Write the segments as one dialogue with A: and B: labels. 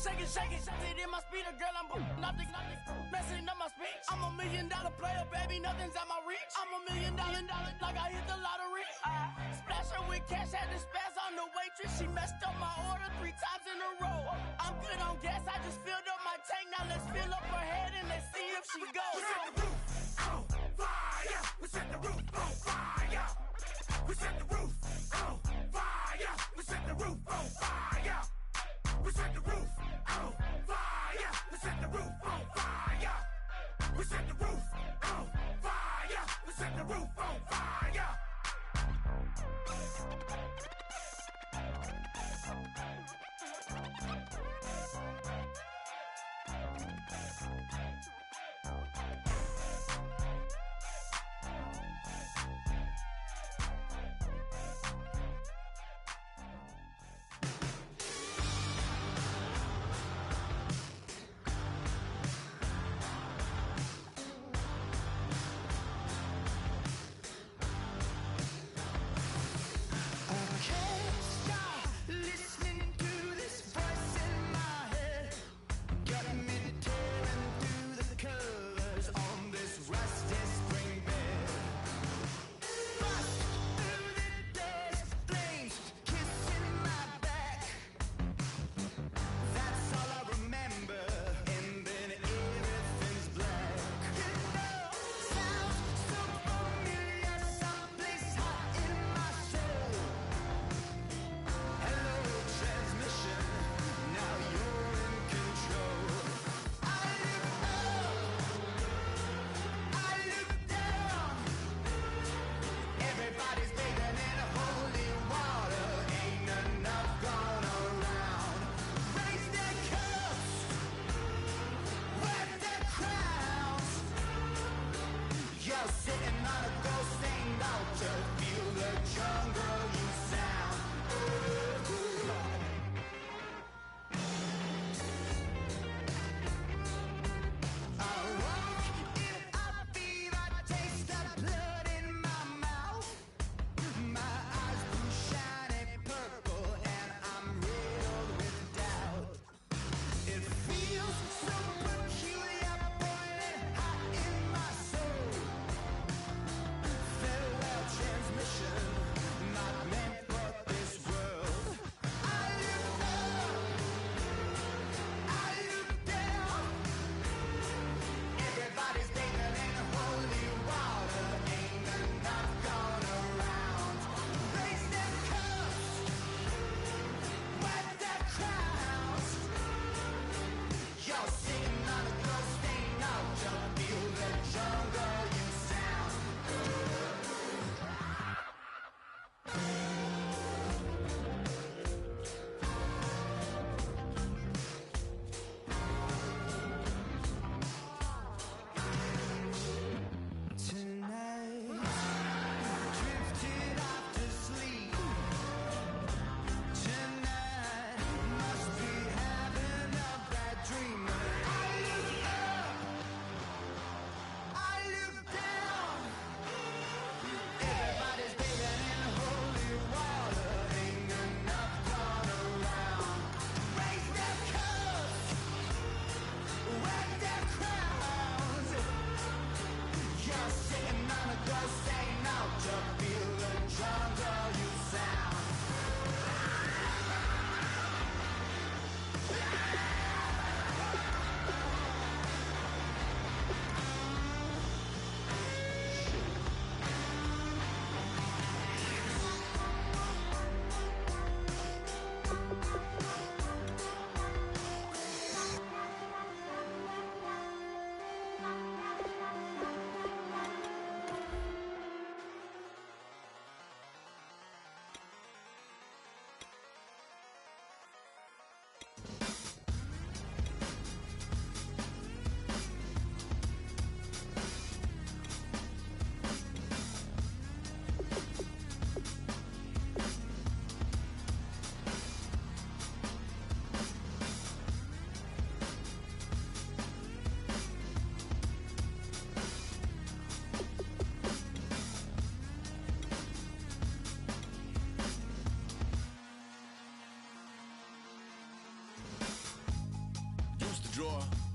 A: shake it in my speeder, girl, I'm nothing, messing up my speech. I'm $1 million player, baby, nothing's at my reach. I'm $1 million, like I hit the lottery. Splash her with cash, had to spaz on the waitress. She messed up my order 3 times in a row. I'm good on gas, I just filled up my tank. Now let's fill up her head and let's see if she goes.
B: We set the roof on fire. We set the roof on fire. We set the roof on fire. We set the roof on fire. We set the roof on fire. We set the roof on fire. We set the roof on fire. We set the roof on fire.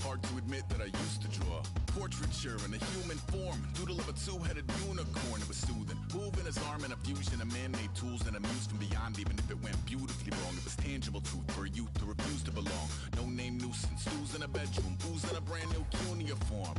C: hard to admit that I used to draw. Portraiture in a human form, doodle of a two-headed unicorn. It was soothing, moving his arm in a fusion of man-made tools and amused from beyond. Even if it went beautifully wrong, it was tangible truth for a youth to refuse to belong. No name nuisance, stools in a bedroom, oozing a brand new cuneiform.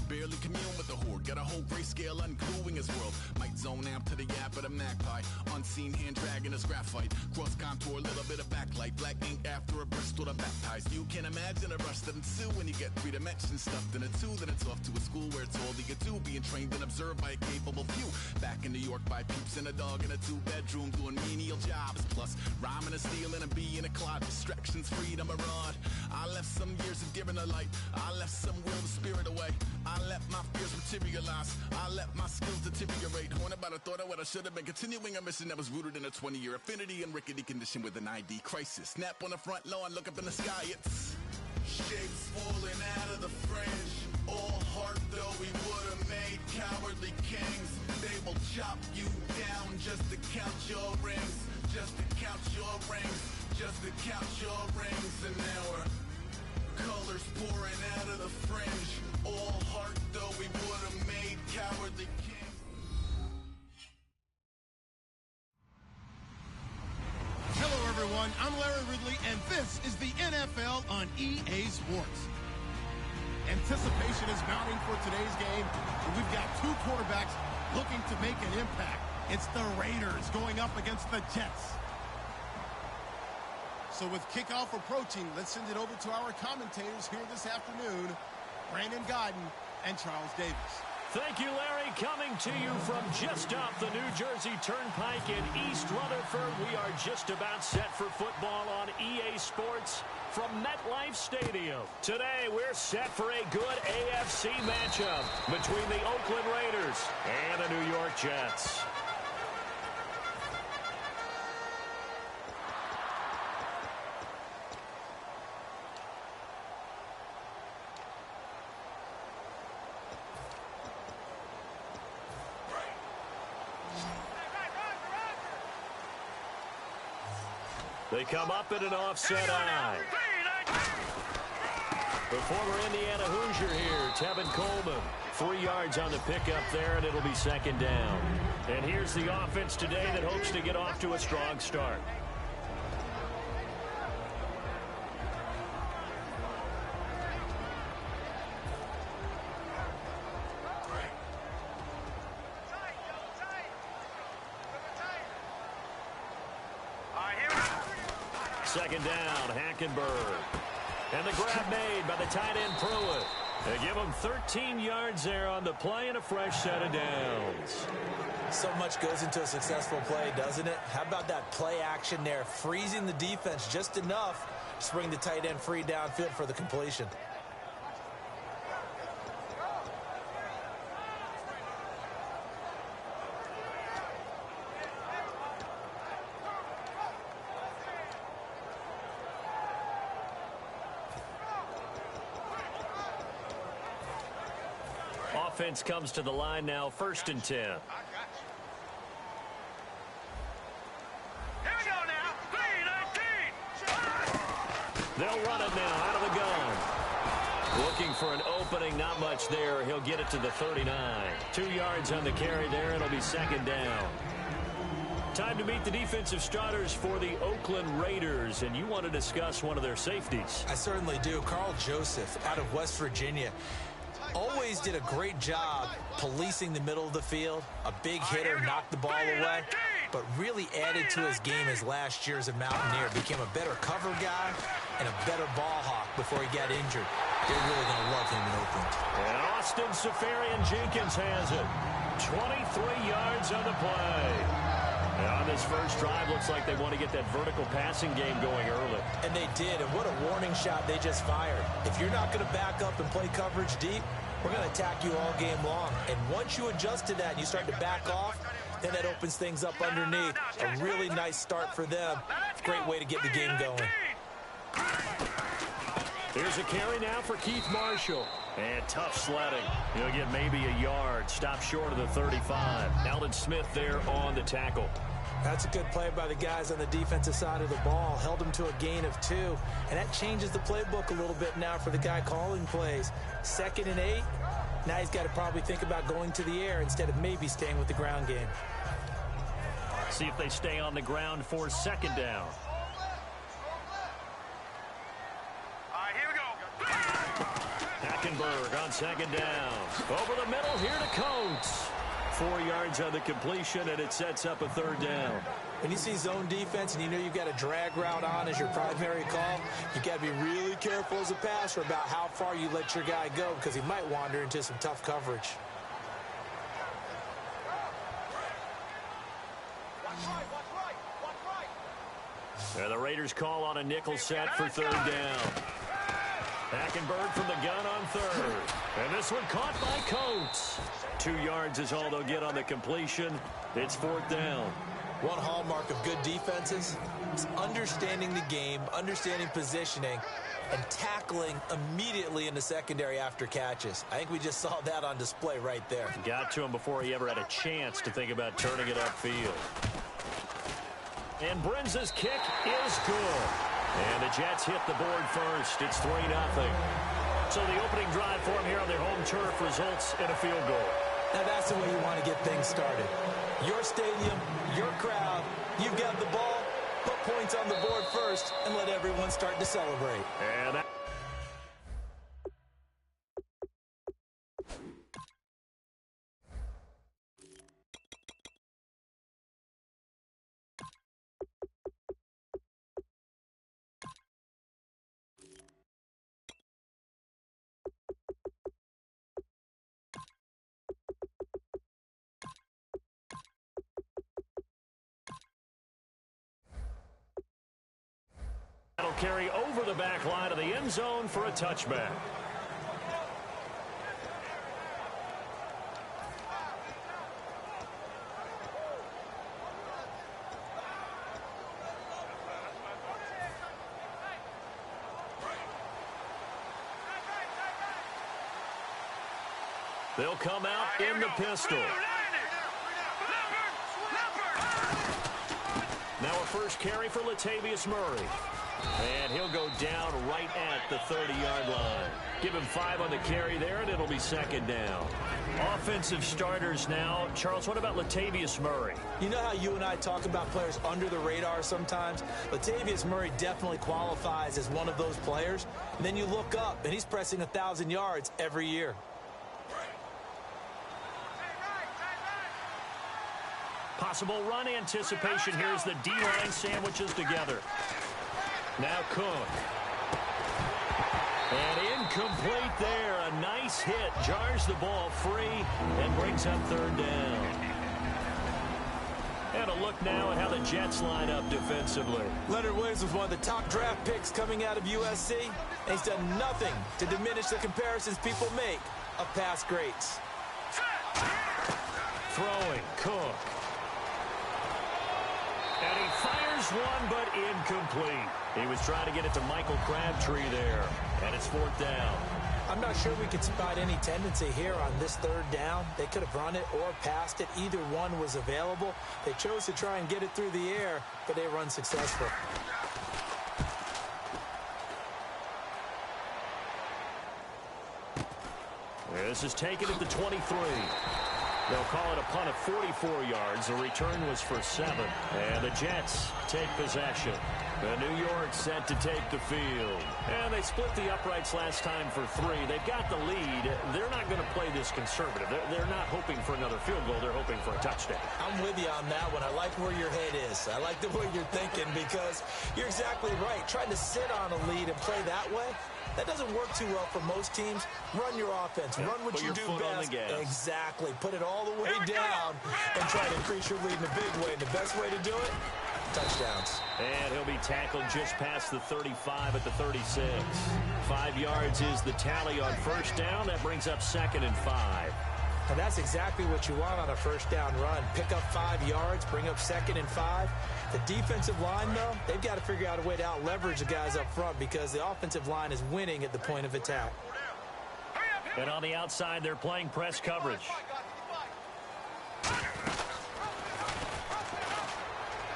C: Barely commune with the horde, got a whole grayscale ungluing his world. Might zone amp to the yap of the magpie, unseen hand dragging his graphite. Cross contour, little bit of backlight, black ink after a Bristol to baptize. You can imagine a rush that ensue when you get 3 dimensions stuffed in a 2. Then it's off to a school where it's all that you do, being trained and observed by a capable few. Back in New York by peeps and a dog in a 2-bedroom doing menial jobs. Plus rhyming and stealing a bee in a clod, distractions, freedom, a rod. I left some years of giving a light, I left some will to spirit away. I let my fears materialize, I let my skills deteriorate. Haunted by the thought of what I should have been, continuing a mission that was rooted in a 20-year affinity and rickety condition with an ID crisis. Snap on the front lawn, look up in the sky, it's shapes falling out of the fringe. All heart though we would have made cowardly kings. They will chop you down just to count your rings, just to count your rings, just to count your rings. And now we're colors pouring out of the fringe. All heart though we would have made cowardly kings.
D: Hello everyone, I'm Larry Ridley and this is the NFL on EA Sports. Anticipation is mounting for today's game, and we've got 2 quarterbacks looking to make an impact. It's the Raiders going up against the Jets. So with kickoff approaching, let's send it over to our commentators here this afternoon, Brandon Godden and Charles Davis.
E: Thank you, Larry. Coming to you from just off the New Jersey Turnpike in East Rutherford. We are just about set for football on EA Sports from MetLife Stadium. Today, we're set for a good AFC matchup between the Oakland Raiders and the New York Jets. They come up in an offset eye. The former Indiana Hoosier here, Tevin Coleman. 3 yards on the pickup there, and it'll be 2nd down. And here's the offense today that hopes to get off to a strong start. Second down, Hackenberg. And the grab made by the tight end Pruitt. They give him 13 yards there on the play and a fresh set of downs.
F: So much goes into a successful play, doesn't it? How about that play action there, freezing the defense just enough to bring the tight end free downfield for the completion.
E: Offense comes to the line now, 1st and 10.
B: Here we go now. 3-19.
E: They'll run it now out of the gun. Looking for an opening, not much there. He'll get it to the 39. 2 yards on the carry there, and it'll be 2nd down. Time to meet the defensive starters for the Oakland Raiders, and you want to discuss one of their safeties.
F: I certainly do. Carl Joseph out of West Virginia. Always did a great job policing the middle of the field. A big hitter, knocked the ball away, but really added to his game as last year as a Mountaineer. Became a better cover guy and a better ball hawk before he got injured. They're really going to love him in Oakland.
E: And Austin Safarian-Jenkins has it. 23 yards on the play. And on this first drive, looks like they want to get that vertical passing game going early.
F: And they did, and what a warning shot they just fired. If you're not going to back up and play coverage deep, we're going to attack you all game long. And once you adjust to that and you start to back off, then that opens things up underneath. A really nice start for them. Great way to get the game going.
E: Here's a carry now for Keith Marshall. And tough sledding. He'll get maybe a yard. Stop short of the 35. Alden Smith there on the tackle.
F: That's a good play by the guys on the defensive side of the ball. Held them to a gain of 2. And that changes the playbook a little bit now for the guy calling plays. 2nd and 8. Now he's got to probably think about going to the air instead of maybe staying with the ground game.
E: See if they stay on the ground for 2nd down.
B: Here we go.
E: Hackenberg on 2nd down. Over the middle here to Coates. 4 yards on the completion, and it sets up a 3rd down.
F: When you see zone defense and you know you've got a drag route on as your primary call, you've got to be really careful as a passer about how far you let your guy go because he might wander into some tough coverage.
E: And the Raiders call on a nickel set for 3rd down. Hackenberg from the gun on 3rd. And this one caught by Coates. 2 yards is all they'll get on the completion. It's 4th down.
F: One hallmark of good defenses is understanding the game, understanding positioning, and tackling immediately in the secondary after catches. I think we just saw that on display right there.
E: Got to him before he ever had a chance to think about turning it upfield. And Brenza's kick is good. And the Jets hit the board first. It's 3-0. So the opening drive for him here on their home turf results in a field goal.
F: Now that's the way you want to get things started. Your stadium, your crowd, you've got the ball, put points on the board first, and let everyone start to celebrate.
E: And that will carry over the back line of the end zone for a touchback. They'll come out in the pistol. Now a first carry for Latavius Murray. And he'll go down right at the 30-yard line. Give him 5 on the carry there, and it'll be 2nd down. Offensive starters now. Charles, what about Latavius Murray?
F: You know how you and I talk about players under the radar sometimes? Latavius Murray definitely qualifies as one of those players. And then you look up, and he's pressing 1,000 yards every year.
E: Possible run anticipation. Here's the D-line sandwiches together. Now Cook. And incomplete there. A nice hit. Jars the ball free and brings up 3rd down. And a look now at how the Jets line up defensively.
F: Leonard Williams was one of the top draft picks coming out of USC. And he's done nothing to diminish the comparisons people make of past greats.
E: Throwing Cook. And he fires one, but incomplete. He was trying to get it to Michael Crabtree there. And it's 4th down.
F: I'm not sure we could spot any tendency here on this 3rd down. They could have run it or passed it. Either one was available. They chose to try and get it through the air, but they were unsuccessful.
E: This is taken at the 23. They'll call it a punt of 44 yards. The return was for 7. And the Jets take possession. The New York set to take the field. And they split the uprights last time for 3. They've got the lead. They're not going to play this conservative. They're not hoping for another field goal. They're hoping for a touchdown.
F: I'm with you on that one. I like where your head is. I like the way you're thinking because you're exactly right. Trying to sit on a lead and play that way, that doesn't work too well for most teams. Run your offense. Run what you do best. Exactly. Put it all the way down and try to increase your lead in a big way. And the best way to do it, touchdowns.
E: And he'll be tackled just past the 35 at the 36. 5 yards is the tally on 1st down. That brings up 2nd and 5.
F: And that's exactly what you want on a 1st down run. Pick up 5 yards, bring up 2nd and 5. The defensive line, though, they've got to figure out a way to out-leverage the guys up front because the offensive line is winning at the point of attack.
E: And on the outside, they're playing press coverage.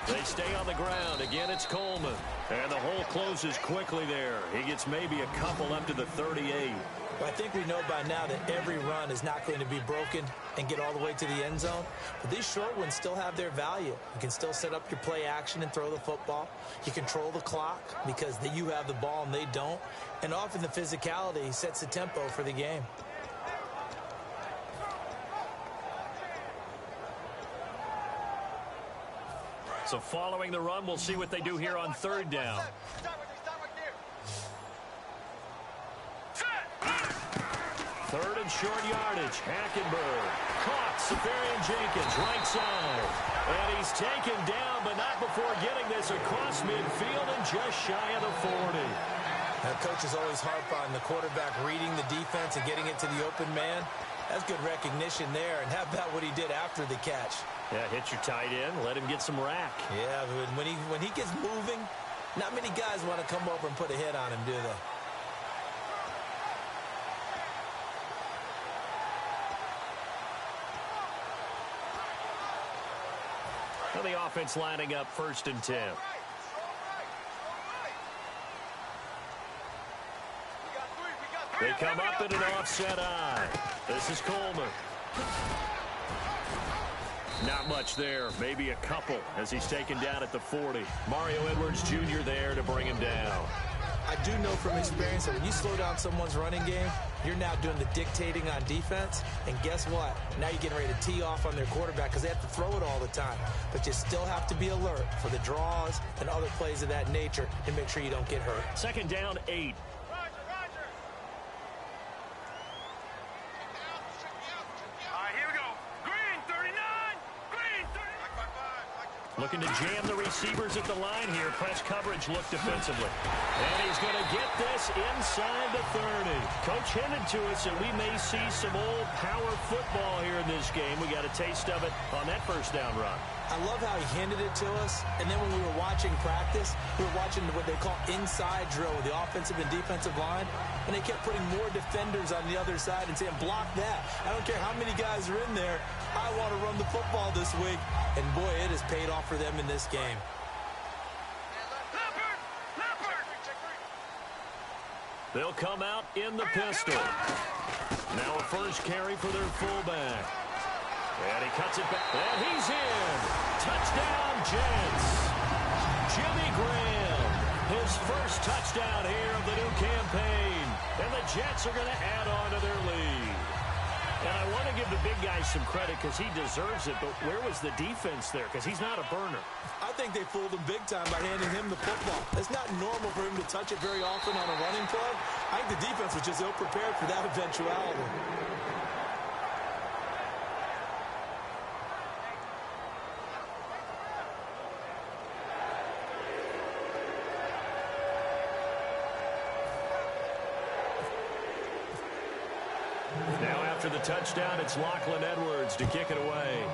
E: They stay on the ground. Again, it's Coleman. And the hole closes quickly there. He gets maybe a couple up to the 38.
F: I think we know by now that every run is not going to be broken and get all the way to the end zone. But these short ones still have their value. You can still set up your play action and throw the football. You control the clock because you have the ball and they don't. And often the physicality sets the tempo for the game.
E: So following the run, we'll see what they do here on third down. Third and short yardage. Hackenberg caught. Safarian Jenkins, right side. And he's taken down, but not before getting this across midfield and just shy of the 40.
F: Now, coaches always harp on the quarterback reading the defense and getting it to the open man. That's good recognition there. And how about what he did after the catch?
E: Yeah, hit your tight end. Let him get some rack.
F: Yeah, when he gets moving, not many guys want to come over and put a hit on him, do they?
E: Well, the offense lining up 1st and 10. They come up in an offset eye. This is Coleman. Not much there. Maybe a couple as he's taken down at the 40. Mario Edwards Jr. there to bring him down.
F: I do know from experience that when you slow down someone's running game, you're now doing the dictating on defense. And guess what? Now you're getting ready to tee off on their quarterback because they have to throw it all the time. But you still have to be alert for the draws and other plays of that nature to make sure you don't get hurt.
E: 2nd down, 8. Looking to jam the receivers at the line here. Press coverage look defensively. And he's going to get this inside the 30. Coach hinted to us that we may see some old power football here in this game. We got a taste of it on that 1st down run.
F: I love how he handed it to us, and then when we were watching practice, we were watching what they call inside drill with the offensive and defensive line, and they kept putting more defenders on the other side and saying, block that. I don't care how many guys are in there. I want to run the football this week. And, boy, it has paid off for them in this game.
E: They'll come out in the pistol. Now a first carry for their fullback. And he cuts it back. And he's in. Touchdown, Jets. Jimmy Graham, his first touchdown here of the new campaign. And the Jets are going to add on to their lead. And I want to give the big guy some credit because he deserves it, but where was the defense there? Because he's not a burner.
F: I think they fooled him big time by handing him the football. It's not normal for him to touch it very often on a running play. I think the defense was just ill-prepared for that eventuality.
E: Now after the touchdown, it's Lachlan Edwards to kick it away.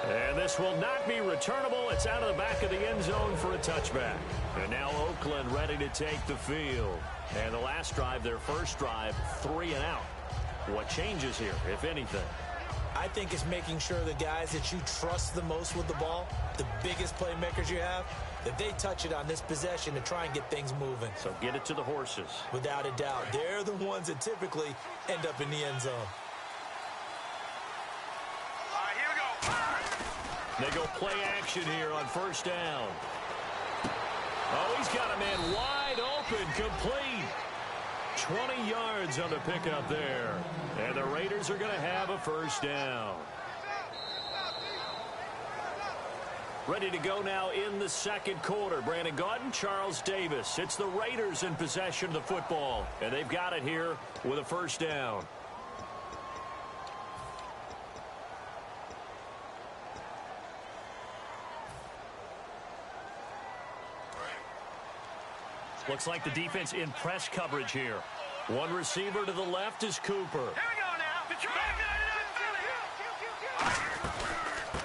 E: And this will not be returnable. It's out of the back of the end zone for a touchback. And now Oakland ready to take the field. And the last drive, their first drive, 3 and out. What changes here, if anything?
F: I think it's making sure the guys that you trust the most with the ball, the biggest playmakers you have, that they touch it on this possession to try and get things moving.
E: So get it to the horses.
F: Without a doubt. They're the ones that typically end up in the end zone.
B: All right, here we go.
E: They go play action here on first down. Oh, he's got a man wide open, complete. 20 yards on the pickup there. And the Raiders are going to have a first down. Ready to go now in the second quarter. Brandon Gaudin, Charles Davis. It's the Raiders in possession of the football. And they've got it here with a first down. Looks like the defense in press coverage here. One receiver to the left is Cooper.
B: Here we go now.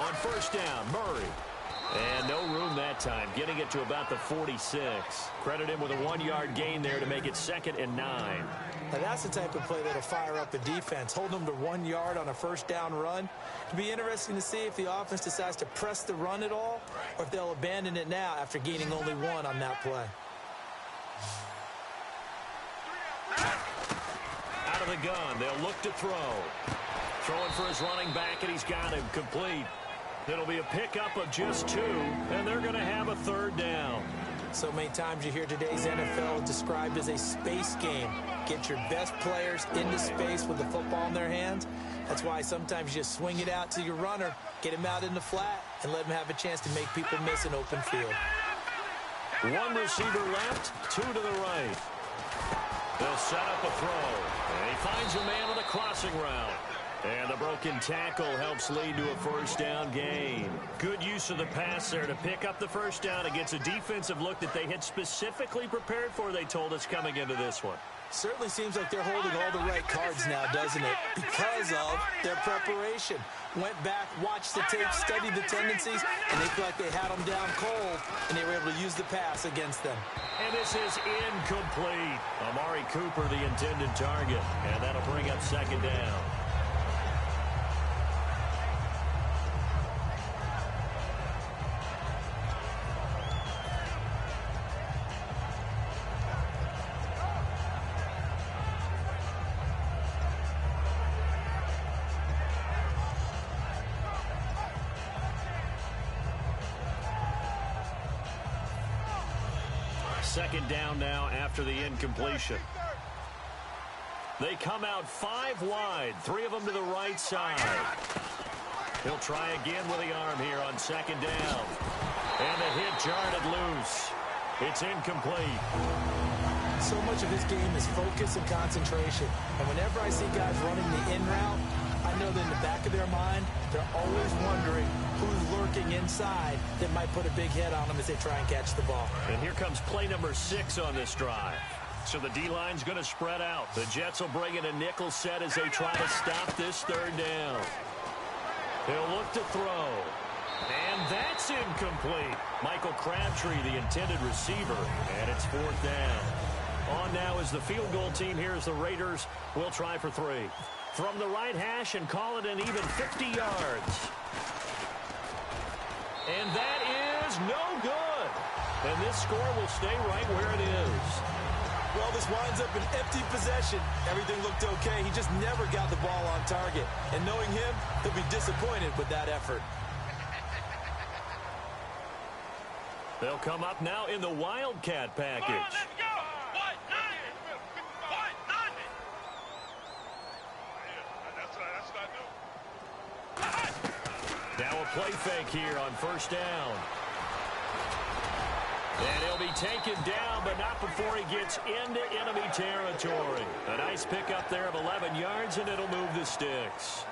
E: On first down, Murray. And no room that time, getting it to about the 46. Credit him with a 1-yard gain there to make it 2nd and 9.
F: Now that's the type of play that'll fire up a defense, hold them to 1 yard on a first down run. It'll be interesting to see if the offense decides to press the run at all, or if they'll abandon it now after gaining only 1 on that play.
E: Out of the gun, they'll look to throw. Throwing for his running back, and he's got him complete. It'll be a pickup of just 2, and they're going to have a 3rd down.
F: So many times you hear today's NFL described as a space game. Get your best players into space with the football in their hands. That's why sometimes you just swing it out to your runner, get him out in the flat, and let him have a chance to make people miss an open field.
E: 1 receiver left, 2 to the right. They'll set up a throw, and he finds a man on the crossing route. And the broken tackle helps lead to a 1st down gain. Good use of the pass there to pick up the 1st down against a defensive look that they had specifically prepared for, they told us, coming into this one.
F: Certainly seems like they're holding all the right cards now, doesn't it? Because of their preparation. Went back, watched the tape, studied the tendencies, and they feel like they had them down cold, and they were able to use the pass against them.
E: And this is incomplete. Amari Cooper, the intended target, and that'll bring up 2nd down. Second down now after the incompletion. They come out 5 wide, 3 of them to the right side. He'll try again with the arm here on 2nd down. And the hit jarred loose. It's incomplete.
F: So much of his game is focus and concentration. And whenever I see guys running the in route, I know that in the back of their mind, they're always wondering who's lurking inside that might put a big hit on them as they try and catch the ball.
E: And here comes play number 6 on this drive. So the D-line's going to spread out. The Jets will bring in a nickel set as they try to stop this 3rd down. They'll look to throw. And that's incomplete. Michael Crabtree, the intended receiver, and it's 4th down. On now is the field goal team. Here's the Raiders. We'll try for 3. From the right hash and call it an even 50 yards. And that is no good. And this score will stay right where it is.
F: Well, this winds up an empty possession. Everything looked okay. He just never got the ball on target. And knowing him, he'll be disappointed with that effort.
E: They'll come up now in the Wildcat package. Now a play fake here on 1st down. And he'll be taken down, but not before he gets into enemy territory. A nice pickup there of 11 yards, and it'll move the sticks.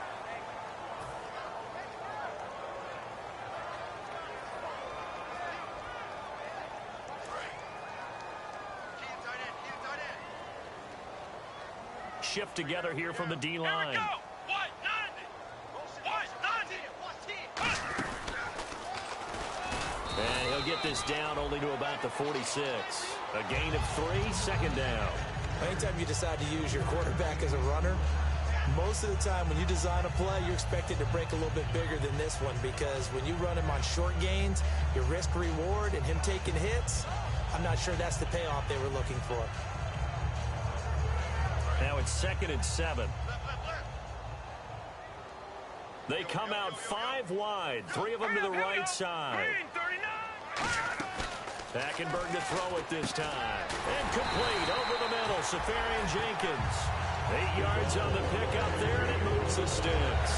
E: Shift together here from the D-line. And he'll get this down only to about the 46. A gain of 3, 2nd down.
F: Anytime you decide to use your quarterback as a runner, most of the time when you design a play, you're expected to break a little bit bigger than this one, because when you run him on short gains, your risk-reward and him taking hits, I'm not sure that's the payoff they were looking for.
E: Now it's 2nd and 7. They come out 5 wide, 3 of them to the right side. Hackenberg to throw it this time. And complete over the middle, Safarian Jenkins. 8 yards on the pickup there, and it moves the sticks.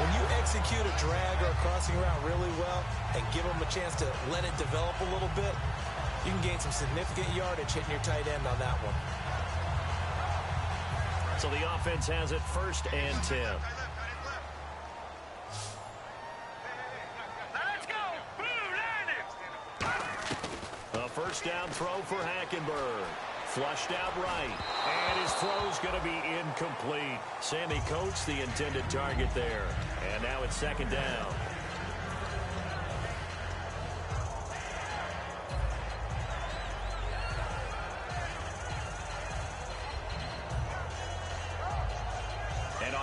F: When you execute a drag or a crossing route really well and give them a chance to let it develop a little bit, you can gain some significant yardage hitting your tight end on that one.
E: So the offense has it 1st and 10. A 1st down throw for Hackenberg. Flushed out right. And his throw's going to be incomplete. Sammy Coates, the intended target there. And now it's 2nd down.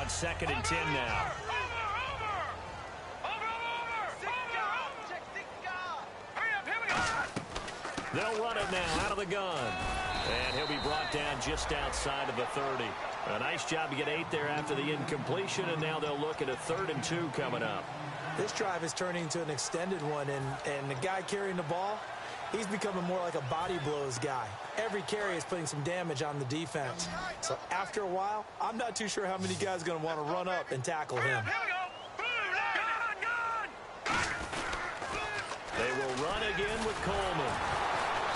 E: on 2nd and 10 now. They'll run it now out of the gun. And he'll be brought down just outside of the 30. A nice job to get 8 there after the incompletion, and now they'll look at a 3rd and 2 coming up.
F: This drive is turning into an extended one, and the guy carrying the ball, he's becoming more like a body blows guy. Every carry is putting some damage on the defense. So after a while, I'm not too sure how many guys are going to want to run up and tackle him.
E: They will run again with Coleman.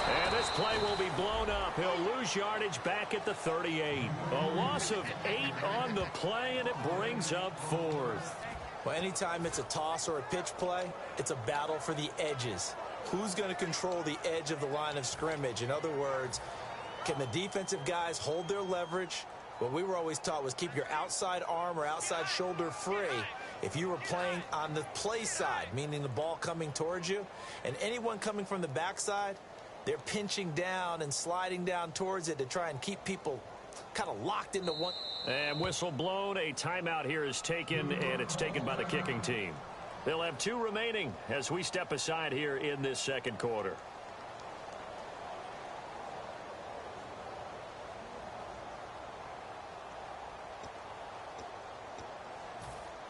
E: And this play will be blown up. He'll lose yardage back at the 38. A loss of 8 on the play, and it brings up 4th.
F: Well, anytime it's a toss or a pitch play, it's a battle for the edges. Who's going to control the edge of the line of scrimmage? In other words, can the defensive guys hold their leverage? What we were always taught was keep your outside arm or outside shoulder free if you were playing on the play side, meaning the ball coming towards you. And anyone coming from the backside, they're pinching down and sliding down towards it to try and keep people kind of locked into one.
E: And whistle blown. A timeout here is taken, and it's taken by the kicking team. They'll have 2 remaining as we step aside here in this 2nd quarter.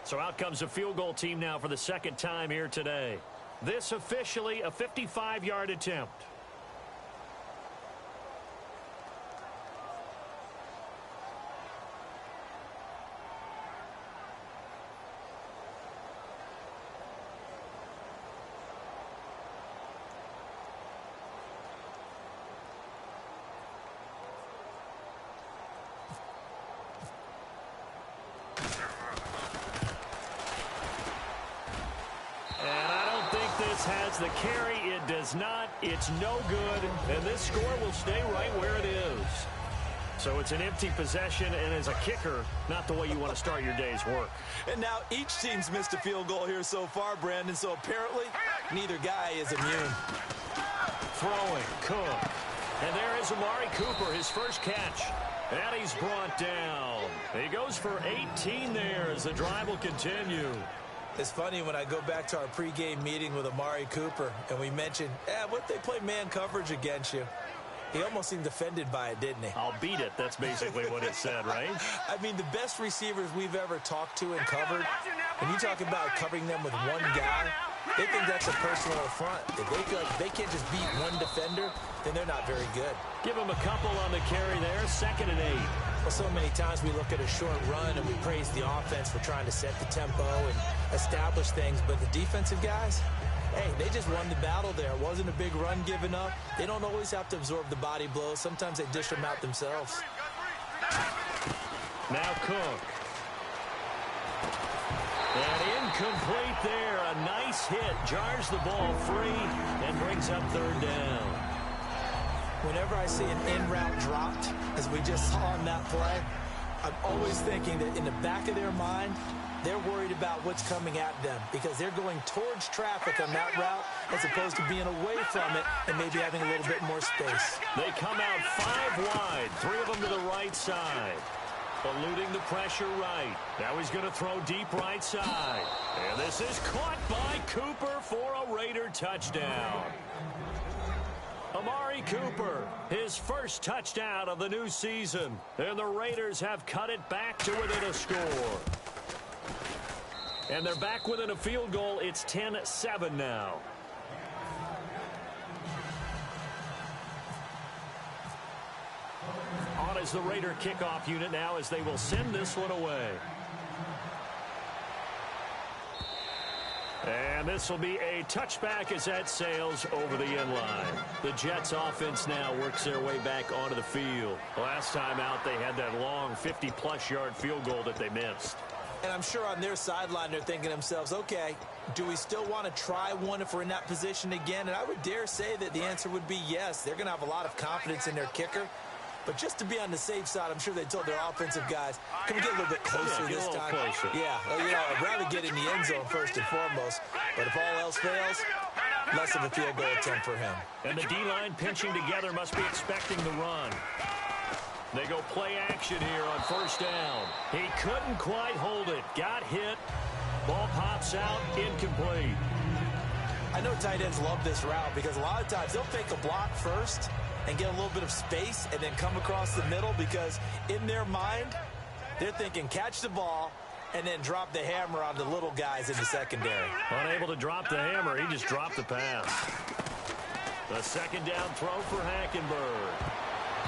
E: So out comes a field goal team now for the 2nd time here today. This officially a 55-yard attempt. Has the carry. It does not. It's no good. And this score will stay right where it is. So it's an empty possession, and as a kicker, not the way you want to start your day's work.
F: And now each team's missed a field goal here so far, Brandon, so apparently neither guy is immune.
E: Throwing, Cook. And there is Amari Cooper, his first catch. And he's brought down. He goes for 18 there as the drive will continue.
F: It's funny when I go back to our pregame meeting with Amari Cooper and we mentioned, what if they play man coverage against you? He almost seemed offended by it, didn't he?
E: I'll beat it. That's basically what it said, right?
F: I mean, the best receivers we've ever talked to and covered, when you talk about covering them with one guy, they think that's a personal affront. If they can't just beat one defender, then they're not very good.
E: Give them a couple on the carry there, 2nd and 8.
F: Well, so many times we look at a short run and we praise the offense for trying to set the tempo and establish things, but the defensive guys, hey, they just won the battle there. It wasn't a big run given up. They don't always have to absorb the body blows. Sometimes they dish them out themselves.
E: Now Cook. And incomplete there. A nice hit. Jars the ball free and brings up 3rd down.
F: Whenever I see an in-route dropped, as we just saw on that play, I'm always thinking that in the back of their mind, they're worried about what's coming at them because they're going towards traffic on that route as opposed to being away from it and maybe having a little bit more space.
E: They come out 5 wide, 3 of them to the right side. Eluding the pressure right. Now he's going to throw deep right side. And this is caught by Cooper for a Raider touchdown. Amari Cooper, his first touchdown of the new season. And the Raiders have cut it back to within a score. And they're back within a field goal. It's 10-7 now. On is the Raider kickoff unit now as they will send this one away. And this will be a touchback as that sails over the end line. The Jets offense now works their way back onto the field. Last time out, they had that long 50-plus yard field goal that they missed.
F: And I'm sure on their sideline, they're thinking to themselves, okay, do we still want to try one if we're in that position again? And I would dare say that the answer would be yes. They're going to have a lot of confidence in their kicker. But just to be on the safe side, I'm sure they told their offensive guys, can we get a little bit closer this time?
E: Closer.
F: Yeah, well, you know, I'd rather get in the end zone first and foremost. But if all else fails, less of a field goal attempt for him.
E: And the D-line pinching together must be expecting the run. They go play action here on first down. He couldn't quite hold it. Got hit. Ball pops out, incomplete.
F: I know tight ends love this route because a lot of times they'll fake a block first and get a little bit of space and then come across the middle because in their mind, they're thinking catch the ball and then drop the hammer on the little guys in the secondary.
E: Unable to drop the hammer, he just dropped the pass. The second down throw for Hackenberg.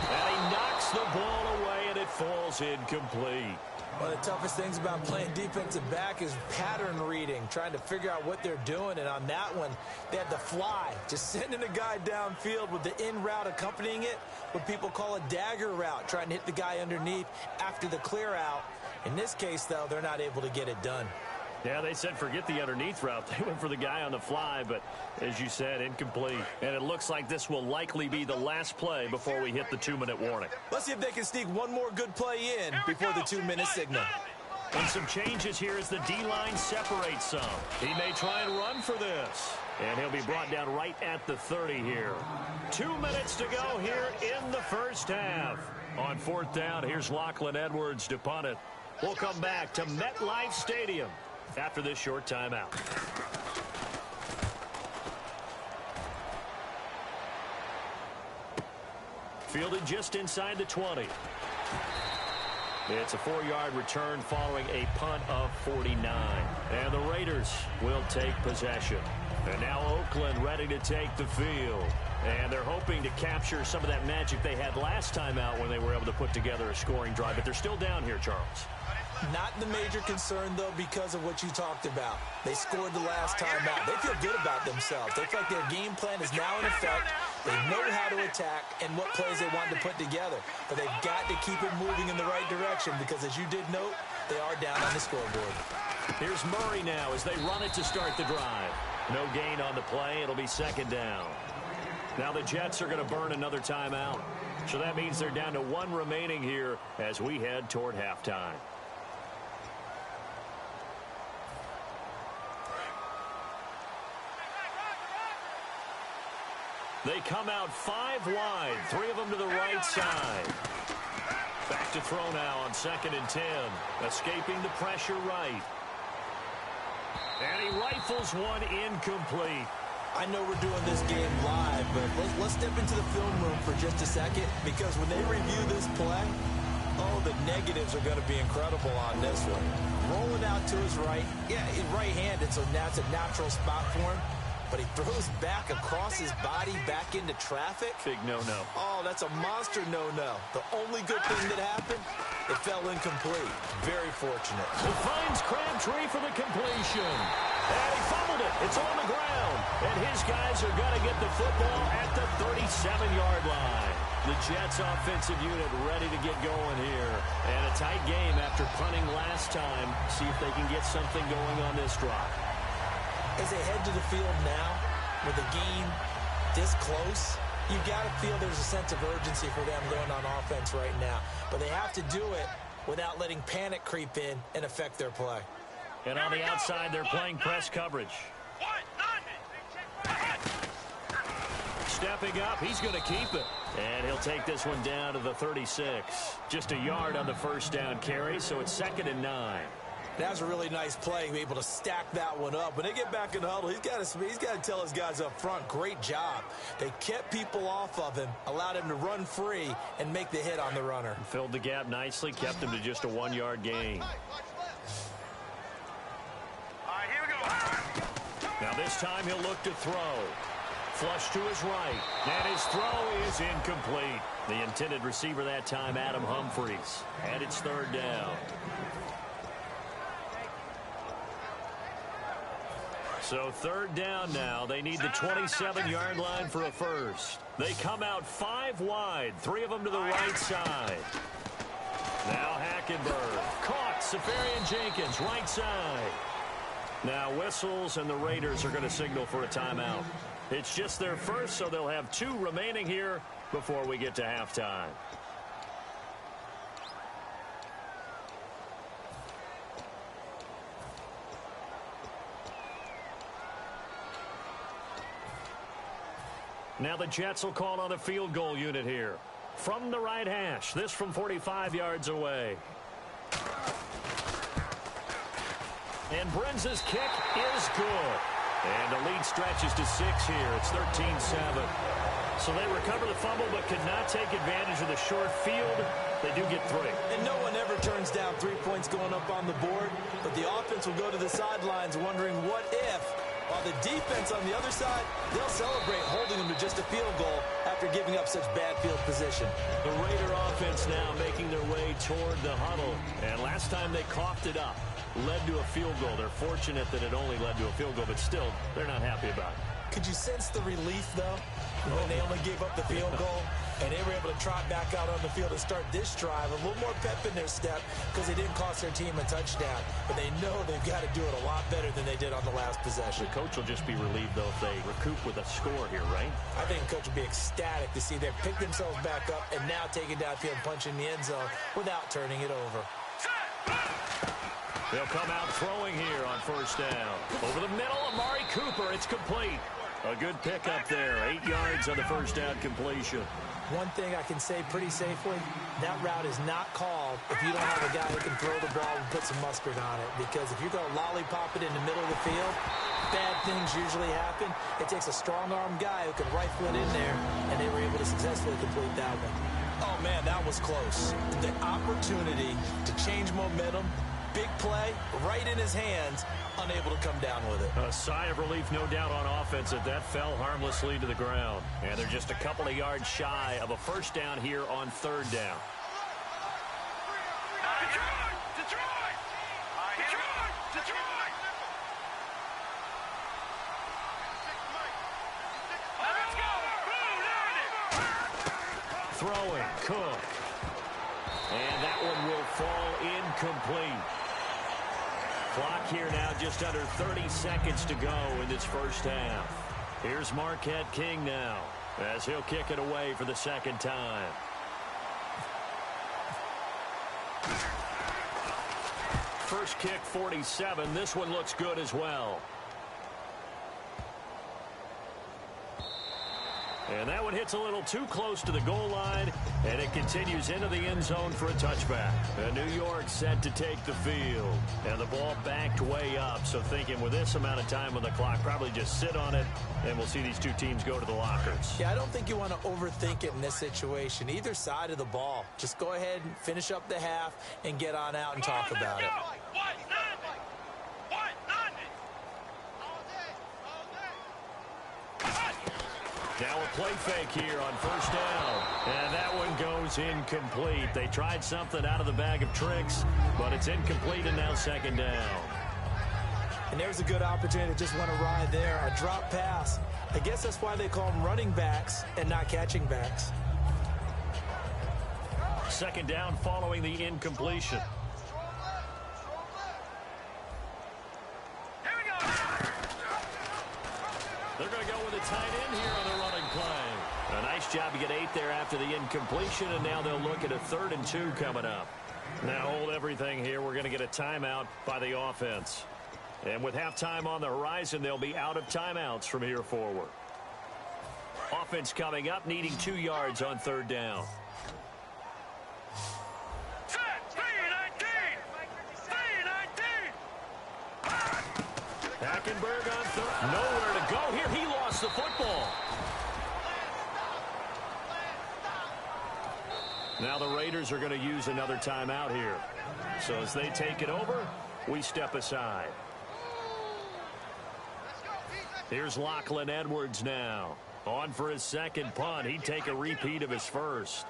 E: And he knocks the ball away, and it falls incomplete.
F: One of the toughest things about playing defensive back is pattern reading, trying to figure out what they're doing. And on that one, they had to fly, just sending a guy downfield with the in route accompanying it, what people call a dagger route, trying to hit the guy underneath after the clear out. In this case, though, they're not able to get it done.
E: Yeah, they said forget the underneath route. They went for the guy on the fly, but as you said, incomplete. And it looks like this will likely be the last play before we hit the 2-minute warning.
F: Let's see if they can sneak one more good play in before the 2-minute signal.
E: And some changes here as the D-line separates some. He may try and run for this. And he'll be brought down right at the 30 here. 2 minutes to go here in the first half. On fourth down, here's Lachlan Edwards to punt it. We'll come back to MetLife Stadium after this short timeout. Fielded just inside the 20. It's a 4-yard return following a punt of 49. And the Raiders will take possession. And now Oakland ready to take the field. And they're hoping to capture some of that magic they had last time out when they were able to put together a scoring drive. But they're still down here, Charles.
F: Not the major concern, though, because of what you talked about. They scored the last time out. They feel good about themselves. They feel like their game plan is now in effect. They know how to attack and what plays they want to put together. But they've got to keep it moving in the right direction because, as you did note, they are down on the scoreboard.
E: Here's Murray now as they run it to start the drive. No gain on the play. It'll be second down. Now the Jets are going to burn another timeout. So that means they're down to 1 remaining here as we head toward halftime. They come out 5 wide, 3 of them to the right side. Back to throw now on 2nd and 10. Escaping the pressure right. And he rifles one incomplete.
F: I know we're doing this game live, but let's step into the film room for just a second because when they review this play, oh, the negatives are going to be incredible on this one. Rolling out to his right. Yeah, he's right-handed, so that's a natural spot for him. But he throws back across his body back into traffic.
E: Big no-no.
F: Oh, that's a monster no-no. The only good thing that happened, it fell incomplete. Very fortunate.
E: He finds Crabtree for the completion. And he fumbled it. It's on the ground. And his guys are going to get the football at the 37-yard line. The Jets offensive unit ready to get going here. And a tight game after punting last time. See if they can get something going on this drive.
F: As they head to the field now, with the game this close, you've got to feel there's a sense of urgency for them going on offense right now. But they have to do it without letting panic creep in and affect their play.
E: And on the outside, they're playing press coverage. Stepping up, he's going to keep it. And he'll take this one down to the 36. Just a yard on the first down carry, so it's 2nd and 9.
F: That was a really nice play, able to stack that one up. When they get back in the huddle, he's got to tell his guys up front, great job. They kept people off of him, allowed him to run free and make the hit on the runner.
E: Filled the gap nicely, kept him to just a 1-yard gain.
B: All right, here we go.
E: Now this time he'll look to throw. Flush to his right, and his throw is incomplete. The intended receiver that time, Adam Humphries. And it's 3rd down. So 3rd down now. They need the 27-yard line for a first. They come out 5 wide, 3 of them to the right side. Now Hackenberg. Caught. Safarian-Jenkins, right side. Now whistles, and the Raiders are going to signal for a timeout. It's just their first, so they'll have 2 remaining here before we get to halftime. Now the Jets will call on a field goal unit here. from the right hash. This from 45 yards away. And Brenza's kick is good. And the lead stretches to 6 here. It's 13-7. So they recover the fumble but could not take advantage of the short field. They do get 3.
F: And no one ever turns down 3 points going up on the board. But the offense will go to the sidelines wondering what if. While the defense on the other side, they'll celebrate holding them to just a field goal after giving up such bad field position.
E: The Raider offense now making their way toward the huddle. And last time they coughed it up, led to a field goal. They're fortunate that it only led to a field goal, but still, they're not happy about it.
F: Could you sense the relief, though, when they only gave up the field goal? And they were able to trot back out on the field and start this drive. A little more pep in their step because they didn't cost their team a touchdown. But they know they've got to do it a lot better than they did on the last possession.
E: The coach will just be relieved, though, if they recoup with a score here, right?
F: I think the coach will be ecstatic to see them pick themselves back up and now take it downfield and punch in the end zone without turning it over.
E: They'll come out throwing here on first down. Over the middle, Amari Cooper. It's complete. A good pickup there. 8 yards on the first down completion.
F: One thing I can say pretty safely, that route is not called if you don't have a guy who can throw the ball and put some mustard on it. Because if you're going to lollipop it in the middle of the field, bad things usually happen. It takes a strong-arm guy who can rifle it in there, and they were able to successfully complete that one. Oh, man, that was close. The opportunity to change momentum, big play, right in his hands, unable to come down with it.
E: A sigh of relief, no doubt, on offense that fell harmlessly to the ground. And they're just a couple of yards shy of a first down here on third down. Throwing, Cook. And that one will fall incomplete. Clock here now, just under 30 seconds to go in this first half. Here's Marquette King now, as he'll kick it away for the second time. First kick, 47. This one looks good as well. And that one hits a little too close to the goal line, and it continues into the end zone for a touchback. And New York set to take the field. And the ball backed way up, so thinking with this amount of time on the clock, probably just sit on it, and we'll see these two teams go to the lockers.
F: Yeah, I don't think you want to overthink it in this situation. Either side of the ball. Just go ahead and finish up the half and get on out and talk about it.
E: Now a play fake here on first down. And that one goes incomplete. They tried something out of the bag of tricks, but it's incomplete and now second down.
F: And there's a good opportunity to just want to ride there. A drop pass. I guess that's why they call them running backs and not catching backs.
E: Second down following the incompletion. They're going to go with a tight end here on the running play. A nice job to get 8 there after the incompletion, and now they'll look at a 3rd and 2 coming up. Now hold everything here. We're going to get a timeout by the offense. And with halftime on the horizon, they'll be out of timeouts from here forward. Offense coming up, needing 2 yards on 3rd down. Hackenberg on 3rd. Nowhere to go here. He lost the football. Now the Raiders are going to use another timeout here. So as they take it over, we step aside. Here's Lachlan Edwards now. On for his second punt. He'd take a repeat of his first.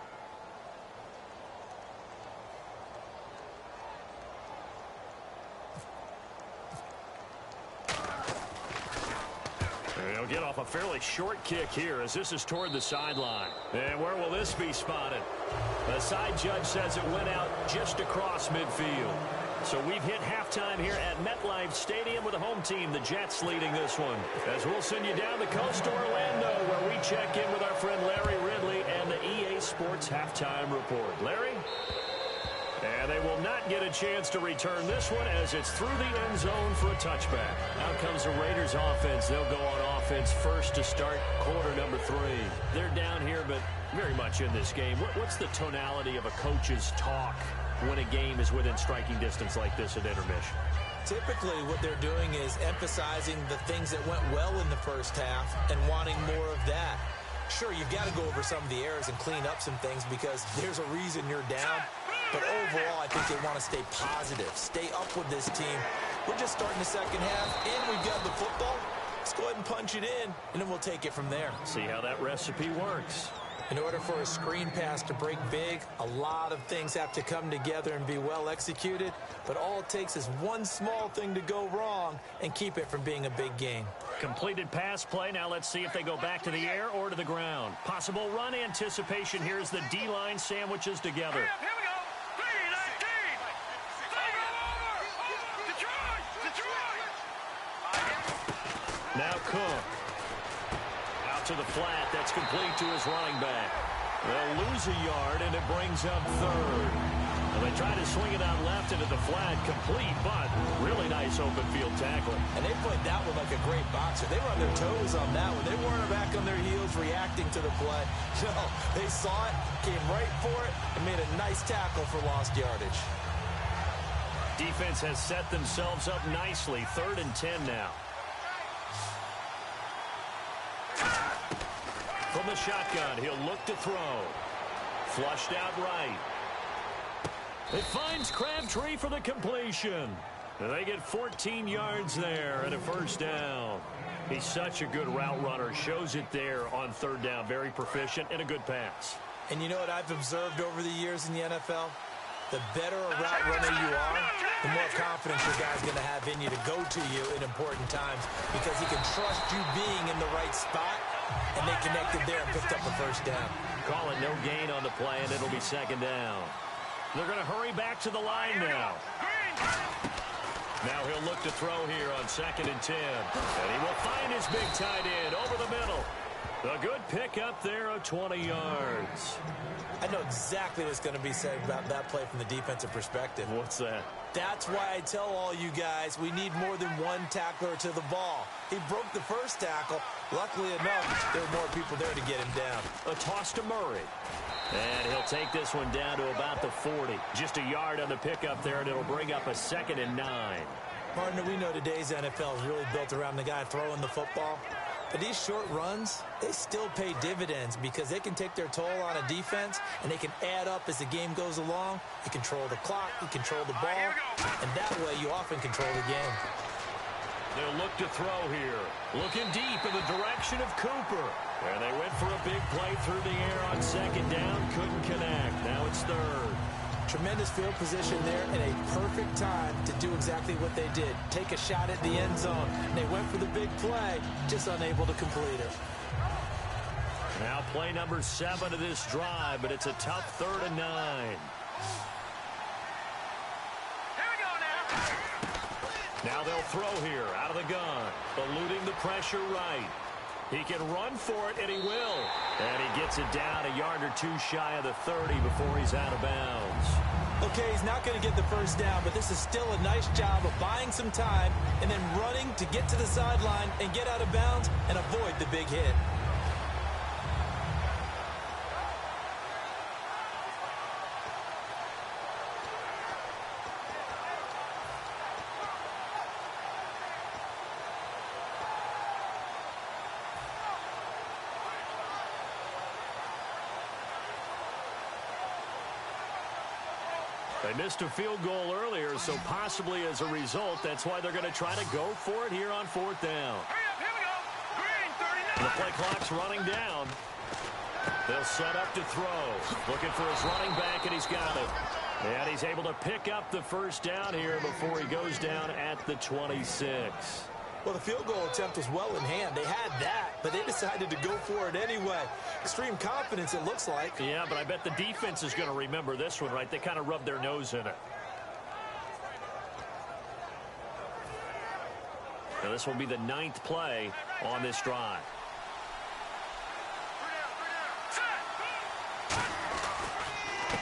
E: He'll get off a fairly short kick here as this is toward the sideline. And where will this be spotted? The side judge says it went out just across midfield. So we've hit halftime here at MetLife Stadium with the home team, the Jets, leading this one. As we'll send you down the coast to Orlando, where we check in with our friend Larry Ridley and the EA Sports Halftime Report. Larry? And they will not get a chance to return this one as it's through the end zone for a touchback. Out comes the Raiders offense. They'll go on offense first to start quarter number 3. They're down here, but very much in this game. What's the tonality of a coach's talk when a game is within striking distance like this at intermission?
F: Typically, what they're doing is emphasizing the things that went well in the first half and wanting more of that. Sure, you've got to go over some of the errors and clean up some things because there's a reason you're down. But overall, I think they want to stay positive, stay up with this team. We're just starting the second half, and we've got the football. Let's go ahead and punch it in, and then we'll take it from there.
E: See how that recipe works.
F: In order for a screen pass to break big, a lot of things have to come together and be well executed. But all it takes is one small thing to go wrong and keep it from being a big game.
E: Completed pass play. Now let's see if they go back to the air or to the ground. Possible run anticipation. Here's the D-line sandwiches together.
B: Here we go. 3-19. Detroit.
E: Now Cook. Out to the flat. That's complete to his running back. They'll lose a yard, and it brings up third. Well, they try to swing it out left into the flat. Complete, but really nice open field tackle.
F: And they played that one like a great boxer. They were on their toes on that one. They weren't back on their heels reacting to the play. No, they saw it, came right for it, and made a nice tackle for lost yardage.
E: Defense has set themselves up nicely. 3rd and 10 now. From the shotgun, he'll look to throw. Flushed out right. It finds Crabtree for the completion. They get 14 yards there and a first down. He's such a good route runner. Shows it there on 3rd down. Very proficient and a good pass.
F: And you know what I've observed over the years in the NFL? The better a route runner you are, the more confidence your guy's going to have in you to go to you in important times because he can trust you being in the right spot, and they connected there and picked up the first down.
E: Call it no gain on the play, and it'll be 2nd down. They're going to hurry back to the line now. Now he'll look to throw here on 2nd and 10. And he will find his big tight end over the middle. A good pickup there of 20 yards.
F: I know exactly what's going to be said about that play from the defensive perspective.
E: What's that?
F: That's why I tell all you guys we need more than one tackler to the ball. He broke the first tackle. Luckily enough, there were more people there to get him down.
E: A toss to Murray. And he'll take this one down to about the 40. Just a yard on the pickup there, and it'll bring up a 2nd and 9.
F: Partner, we know today's NFL is really built around the guy throwing the football. But these short runs, they still pay dividends because they can take their toll on a defense, and they can add up as the game goes along. You control the clock, you control the ball, and that way you often control the game.
E: They'll look to throw here. Looking deep in the direction of Cooper. And they went for a big play through the air on 2nd down. Couldn't connect. Now it's 3rd.
F: Tremendous field position there and a perfect time to do exactly what they did. Take a shot at the end zone. They went for the big play, just unable to complete it.
E: Now play number 7 of this drive, but it's a tough 3rd and 9. Now they'll throw here out of the gun. Eluding the pressure right. He can run for it, and he will. And he gets it down a yard or 2 shy of the 30 before he's out of bounds.
F: Okay, he's not going to get the first down, but this is still a nice job of buying some time and then running to get to the sideline and get out of bounds and avoid the big hit.
E: They missed a field goal earlier, so possibly as a result, that's why they're going to try to go for it here on 4th down.
B: Here we go. Green, 39.
E: The play clock's running down. They'll set up to throw. Looking for his running back, and he's got it. And he's able to pick up the first down here before he goes down at the 26.
F: Well, the field goal attempt was well in hand. They had that, but they decided to go for it anyway. Extreme confidence, it looks like.
E: Yeah, but I bet the defense is going to remember this one, right? They kind of rubbed their nose in it. Now, this will be the 9th play on this drive.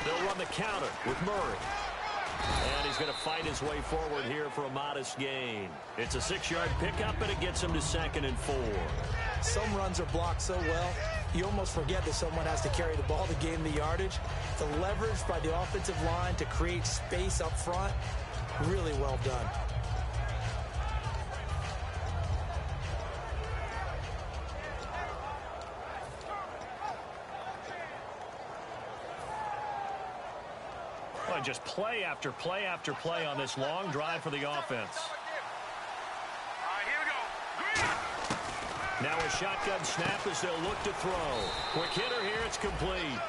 E: They'll run the counter with Murray. And he's going to fight his way forward here for a modest gain. It's a 6-yard pickup, and it gets him to 2nd and 4.
F: Some runs are blocked so well, you almost forget that someone has to carry the ball to gain the yardage. The leverage by the offensive line to create space up front, really well done.
E: Well, just play after play after play on this long drive for the offense. Now a shotgun snap as they'll look to throw. Quick hitter here, it's complete.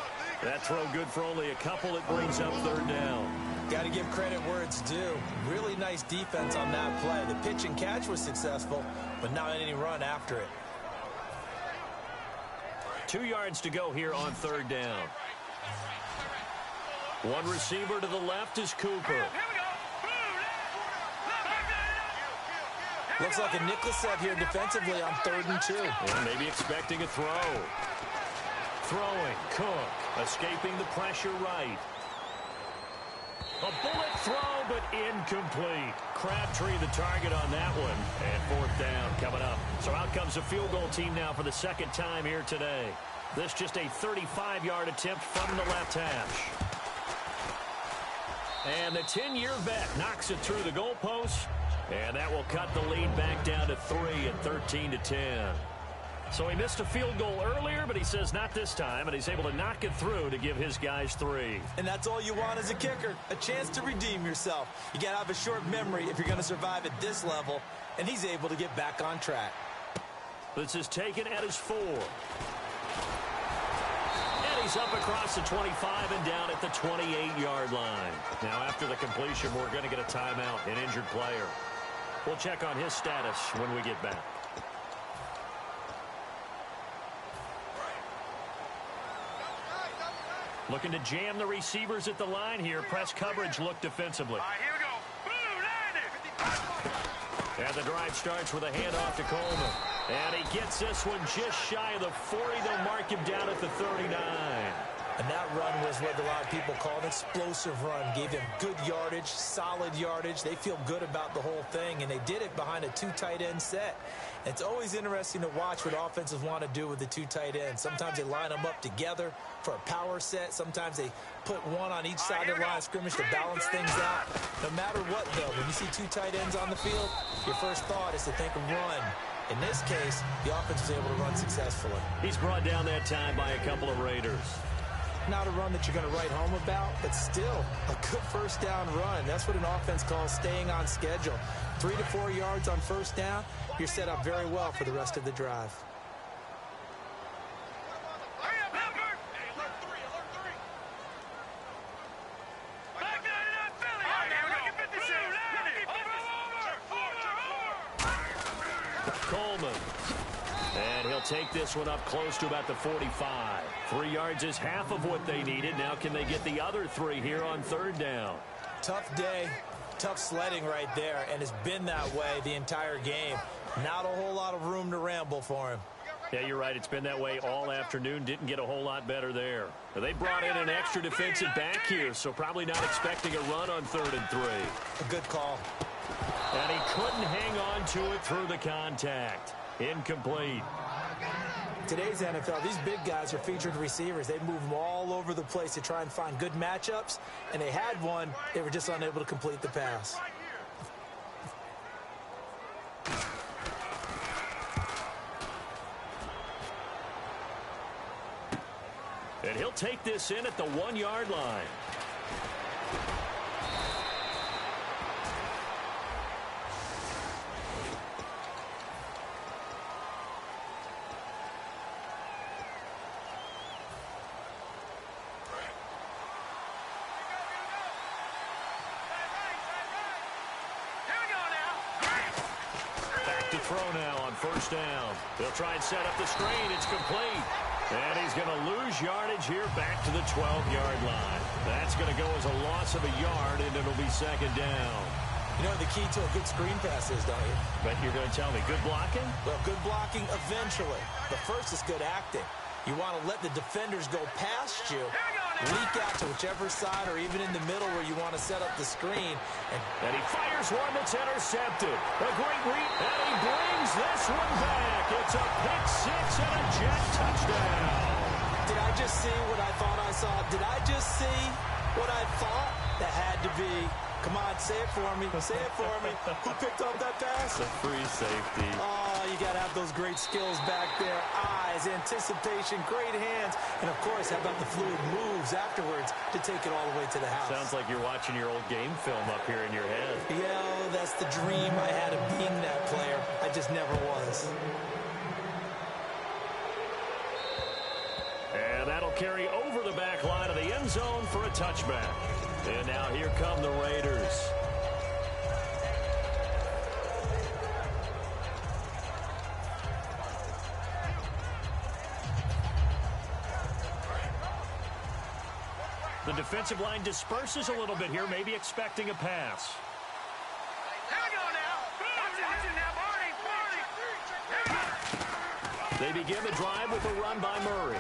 E: That throw good for only a couple. It brings up 3rd down.
F: Got to give credit where it's due. Really nice defense on that play. The pitch and catch was successful, but not any run after it.
E: 2 yards to go here on 3rd down. One receiver to the left is Cooper.
F: Looks like a nickel set here defensively on 3rd and 2.
E: And maybe expecting a throw. Throwing, Cook, escaping the pressure right. A bullet throw, but incomplete. Crabtree the target on that one. And 4th down coming up. So out comes the field goal team now for the 2nd time here today. This just a 35-yard attempt from the left hash. And the 10-year vet knocks it through the goalpost. And that will cut the lead back down to 3 at 13-10. So he missed a field goal earlier, but he says not this time, and he's able to knock it through to give his guys 3.
F: And that's all you want as a kicker, a chance to redeem yourself. You got to have a short memory if you're going to survive at this level, and he's able to get back on track.
E: This is taken at his 4. And he's up across the 25 and down at the 28-yard line. Now, after the completion, we're going to get a timeout, an injured player. We'll check on his status when we get back. Looking to jam the receivers at the line here. Press coverage look defensively.
B: Here we go.
E: And the drive starts with a handoff to Coleman. And he gets this one just shy of the 40. They'll mark him down at the 39.
F: And that run was what a lot of people call an explosive run. Gave them good yardage, solid yardage. They feel good about the whole thing, and they did it behind a 2 tight end set. It's always interesting to watch what offenses want to do with the 2 tight ends. Sometimes they line them up together for a power set. Sometimes they put one on each side of the line of scrimmage to balance things out. No matter what, though, when you see 2 tight ends on the field, your first thought is to think of run. In this case, the offense was able to run successfully.
E: He's brought down that time by a couple of Raiders.
F: Not a run that you're going to write home about, but still a good first down run. That's what an offense calls staying on schedule. 3 to 4 yards on first down, you're set up very well for the rest of the drive.
E: Coleman. And he'll take this one up close to about the 45. 3 yards is half of what they needed. Now can they get the other 3 here on 3rd down?
F: Tough day, tough sledding right there, and it's been that way the entire game. Not a whole lot of room to ramble for him.
E: Yeah, you're right. It's been that way all afternoon. Didn't get a whole lot better there. They brought in an extra defensive back here, so probably not expecting a run on 3rd and 3.
F: A good call.
E: And he couldn't hang on to it through the contact. Incomplete.
F: Today's NFL, these big guys are featured receivers. They move them all over the place to try and find good matchups, and they had one. They were just unable to complete the pass.
E: And he'll take this in at the 1-yard line. Throw now on first down. They'll try and set up the screen. It's complete. And he's going to lose yardage here back to the 12-yard line. That's going to go as a loss of a yard, and it'll be 2nd down.
F: You know what the key to a good screen pass is, don't you?
E: But you're going to tell me, good blocking?
F: Well, good blocking eventually. But first is good acting. You want to let the defenders go past you, leak out to whichever side or even in the middle where you want to set up the screen.
E: And he fires one that's intercepted. A great read, and he brings this one back. It's a pick six and a Jet touchdown.
F: Did I just see what I thought I saw? Did I just see what I thought? That had to be. Come on, say it for me. Say it for me. Who picked up that pass?
G: The free safety.
F: Oh, you got to have those great skills back there. Eyes, anticipation, great hands. And, of course, how about the fluid moves afterwards to take it all the way to the house?
E: Sounds like you're watching your old game film up here in your head.
F: Yo, that's the dream I had of being that player. I just never was.
E: And that'll carry over the back line of the end zone for a touchback. And now here come the Raiders. The defensive line disperses a little bit here, maybe expecting a pass. They begin the drive with a run by Murray.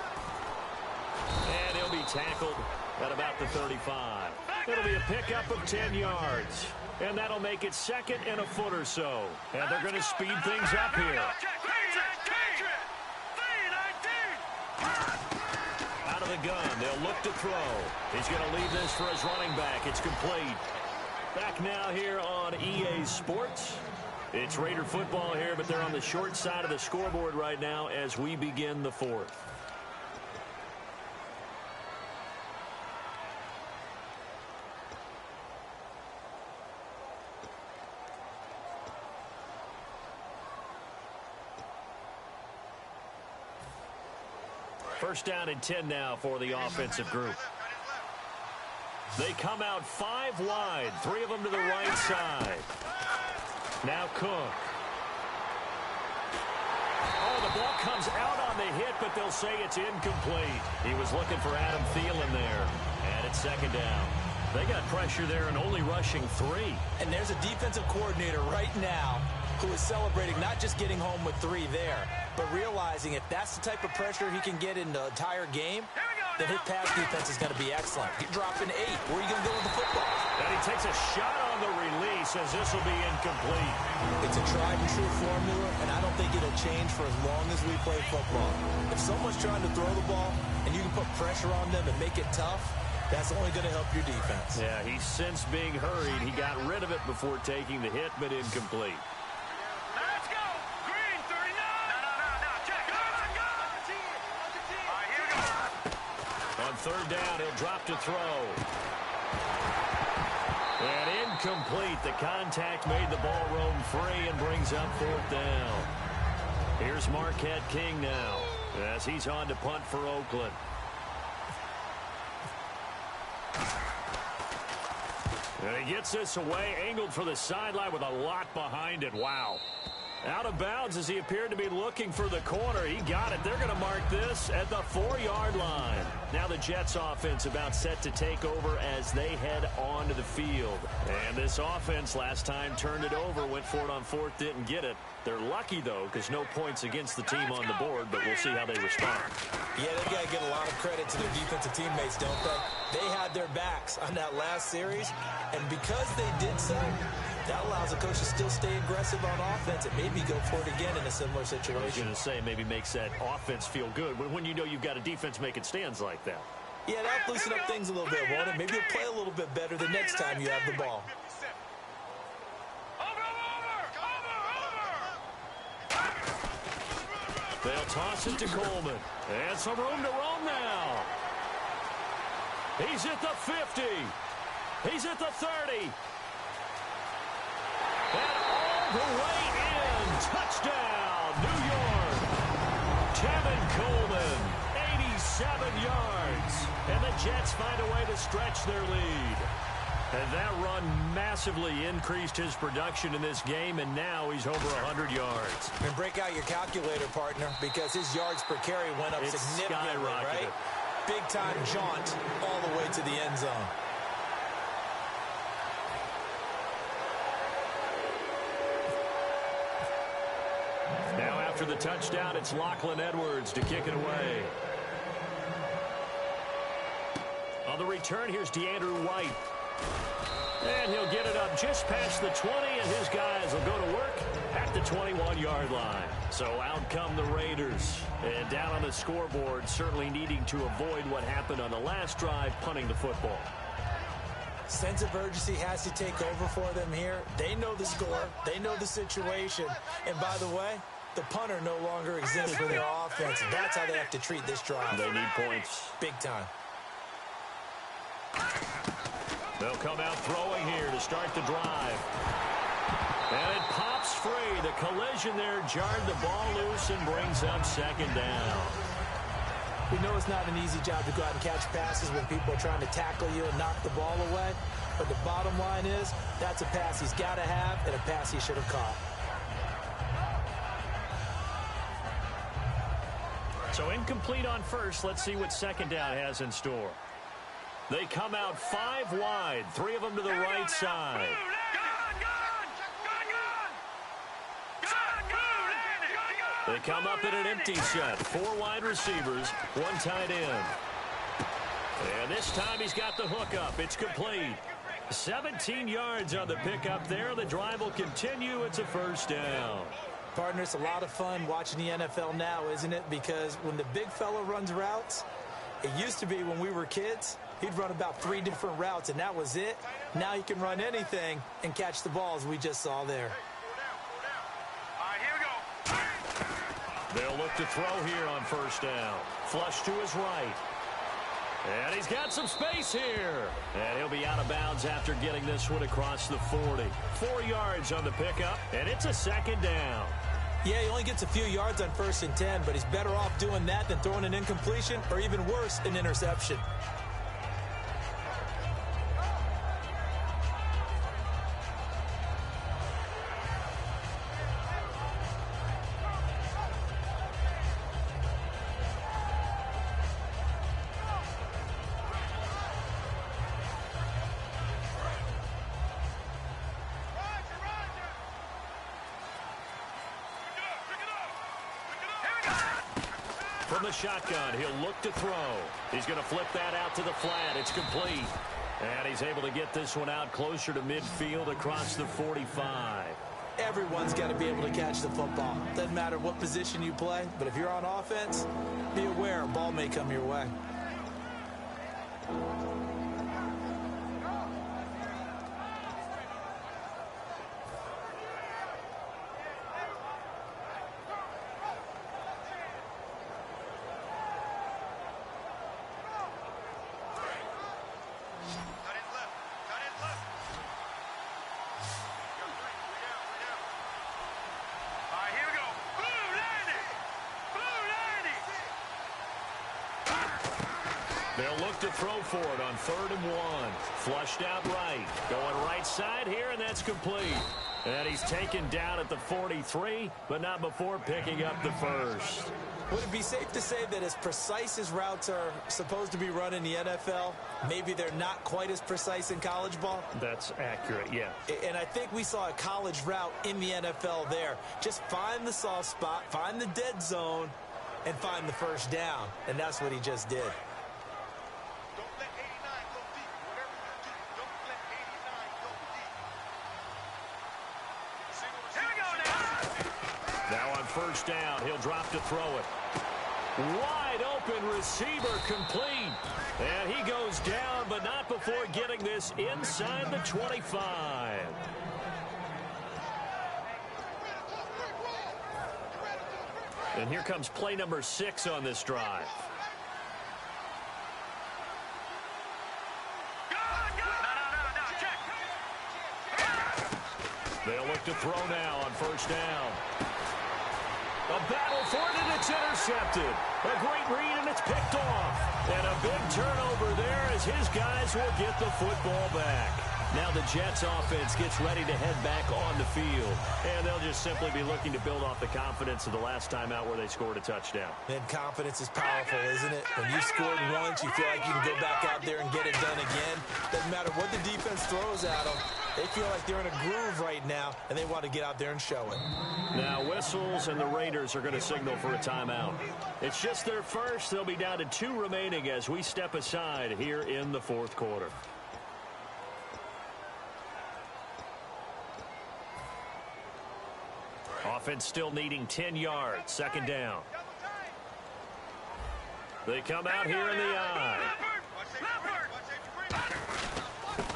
E: And he'll be tackled at about the 35. It'll be a pickup of 10 yards. And that'll make it second and a foot or so. And they're going to speed things up here. Out of the gun, they'll look to throw. He's going to leave this for his running back. It's complete. Back now here on EA Sports. It's Raider football here, but they're on the short side of the scoreboard right now as we begin the fourth. First down and 10 now for the offensive group. They come out 5 wide, 3 of them to the right side. Now Cook. Oh, the ball comes out on the hit, but they'll say it's incomplete. He was looking for Adam Thielen there. And it's second down. They got pressure there and only rushing 3.
F: And there's a defensive coordinator right now who is celebrating not just getting home with 3 there, but realizing if that's the type of pressure he can get in the entire game, then his pass defense is going to be excellent. You're dropping 8. Where are you going to go with the football?
E: And he takes a shot on the release as this will be incomplete.
F: It's a tried and true formula, and I don't think it'll change for as long as we play football. If someone's trying to throw the ball and you can put pressure on them and make it tough, that's only going to help your defense.
E: Yeah, he's since being hurried. He got rid of it before taking the hit, but incomplete.
B: Let's go! Green, 39! No, check. Go! All right, here we go.
E: On third down, he'll drop to throw. And incomplete. The contact made the ball roam free and brings up fourth down. Here's Marquette King now as he's on to punt for Oakland. And he gets this away, angled for the sideline with a lot behind it. Wow. Out of bounds as he appeared to be looking for the corner. He got it. They're going to mark this at the 4-yard line. Now the Jets offense about set to take over as they head onto the field. And this offense last time turned it over, went for it on fourth, didn't get it. They're lucky, though, because no points against the team on the board, but we'll see how they respond.
F: Yeah, they've got to give a lot of credit to their defensive teammates, don't they? They had their backs on that last series, and because they did so, that allows the coach to still stay aggressive on offense and maybe go for it again in a similar situation.
E: I was going to say, maybe makes that offense feel good when you know you've got a defense making stands like that.
F: Yeah, that'll loosen up things a little bit, won't it? Maybe you'll play a little bit better the next time you have the ball.
E: They'll toss it to Coleman. And some room to roam now. He's at the 50. He's at the 30. And all the way in. Touchdown, New York. Tevin Coleman, 87 yards. And the Jets find a way to stretch their lead. And that run massively increased his production in this game, and now he's over 100 yards.
F: And break out your calculator, partner, because his yards per carry went up significantly, right? Big-time jaunt all the way to the end zone.
E: Now after the touchdown, it's Lachlan Edwards to kick it away. On the return, here's DeAndre White. And he'll get it up just past the 20, and his guys will go to work at the 21-yard line. So out come the Raiders. And down on the scoreboard, certainly needing to avoid what happened on the last drive, punting the football.
F: Sense of urgency has to take over for them here. They know the score. They know the situation. And by the way, the punter no longer exists for their offense. That's how they have to treat this drive.
E: They need points.
F: Big time.
E: They'll come out throwing here to start the drive. And it pops free. The collision there jarred the ball loose and brings up second down.
F: We know it's not an easy job to go out and catch passes when people are trying to tackle you and knock the ball away. But the bottom line is, that's a pass he's got to have and a pass he should have caught.
E: So incomplete on first. Let's see what second down has in store. They come out 5 wide, 3 of them to the right side. They come up in an empty set. 4 wide receivers, 1 tight end. And this time he's got the hook up. It's complete. 17 yards on the pickup there. The drive will continue. It's a first down.
F: Partner, it's a lot of fun watching the NFL now, isn't it? Because when the big fella runs routes, it used to be when we were kids, he'd run about 3 different routes, and that was it. Now he can run anything and catch the ball, as we just saw there.
E: They'll look to throw here on first down. Flush to his right. And he's got some space here. And he'll be out of bounds after getting this one across the 40. 4 yards on the pickup, and it's a second down.
F: Yeah, he only gets a few yards on 1st and 10, but he's better off doing that than throwing an incompletion or even worse, an interception.
E: From the shotgun, he'll look to throw. He's going to flip that out to the flat. It's complete. And he's able to get this one out closer to midfield across the 45.
F: Everyone's got to be able to catch the football. Doesn't matter what position you play, but if you're on offense, be aware a ball may come your way.
E: They'll look to throw for it on 3rd and 1. Flushed out right. Going right side here, and that's complete. And he's taken down at the 43, but not before picking up the first.
F: Would it be safe to say that as precise as routes are supposed to be run in the NFL, maybe they're not quite as precise in college ball?
E: That's accurate, yeah.
F: And I think we saw a college route in the NFL there. Just find the soft spot, find the dead zone, and find the first down. And that's what he just did.
E: Now on first down, he'll drop to throw it. Wide open receiver complete. And he goes down, but not before getting this inside the 25. And here comes play number 6 on this drive. They'll look to throw now on first down. A battle for it, and it's intercepted. A great read, and it's picked off. And a big turnover there as his guys will get the football back. Now the Jets offense gets ready to head back on the field. And they'll just simply be looking to build off the confidence of the last time out where they scored a touchdown.
F: And confidence is powerful, isn't it? When you scored once, you feel like you can go back out there and get it done again. Doesn't matter what the defense throws at them. They feel like they're in a groove right now, and they want to get out there and show it.
E: Now whistles, and the Raiders are going to signal for a timeout. It's just their first. They'll be down to 2 remaining as we step aside here in the fourth quarter. Offense still needing 10 yards. Second down. They come out here in the eye.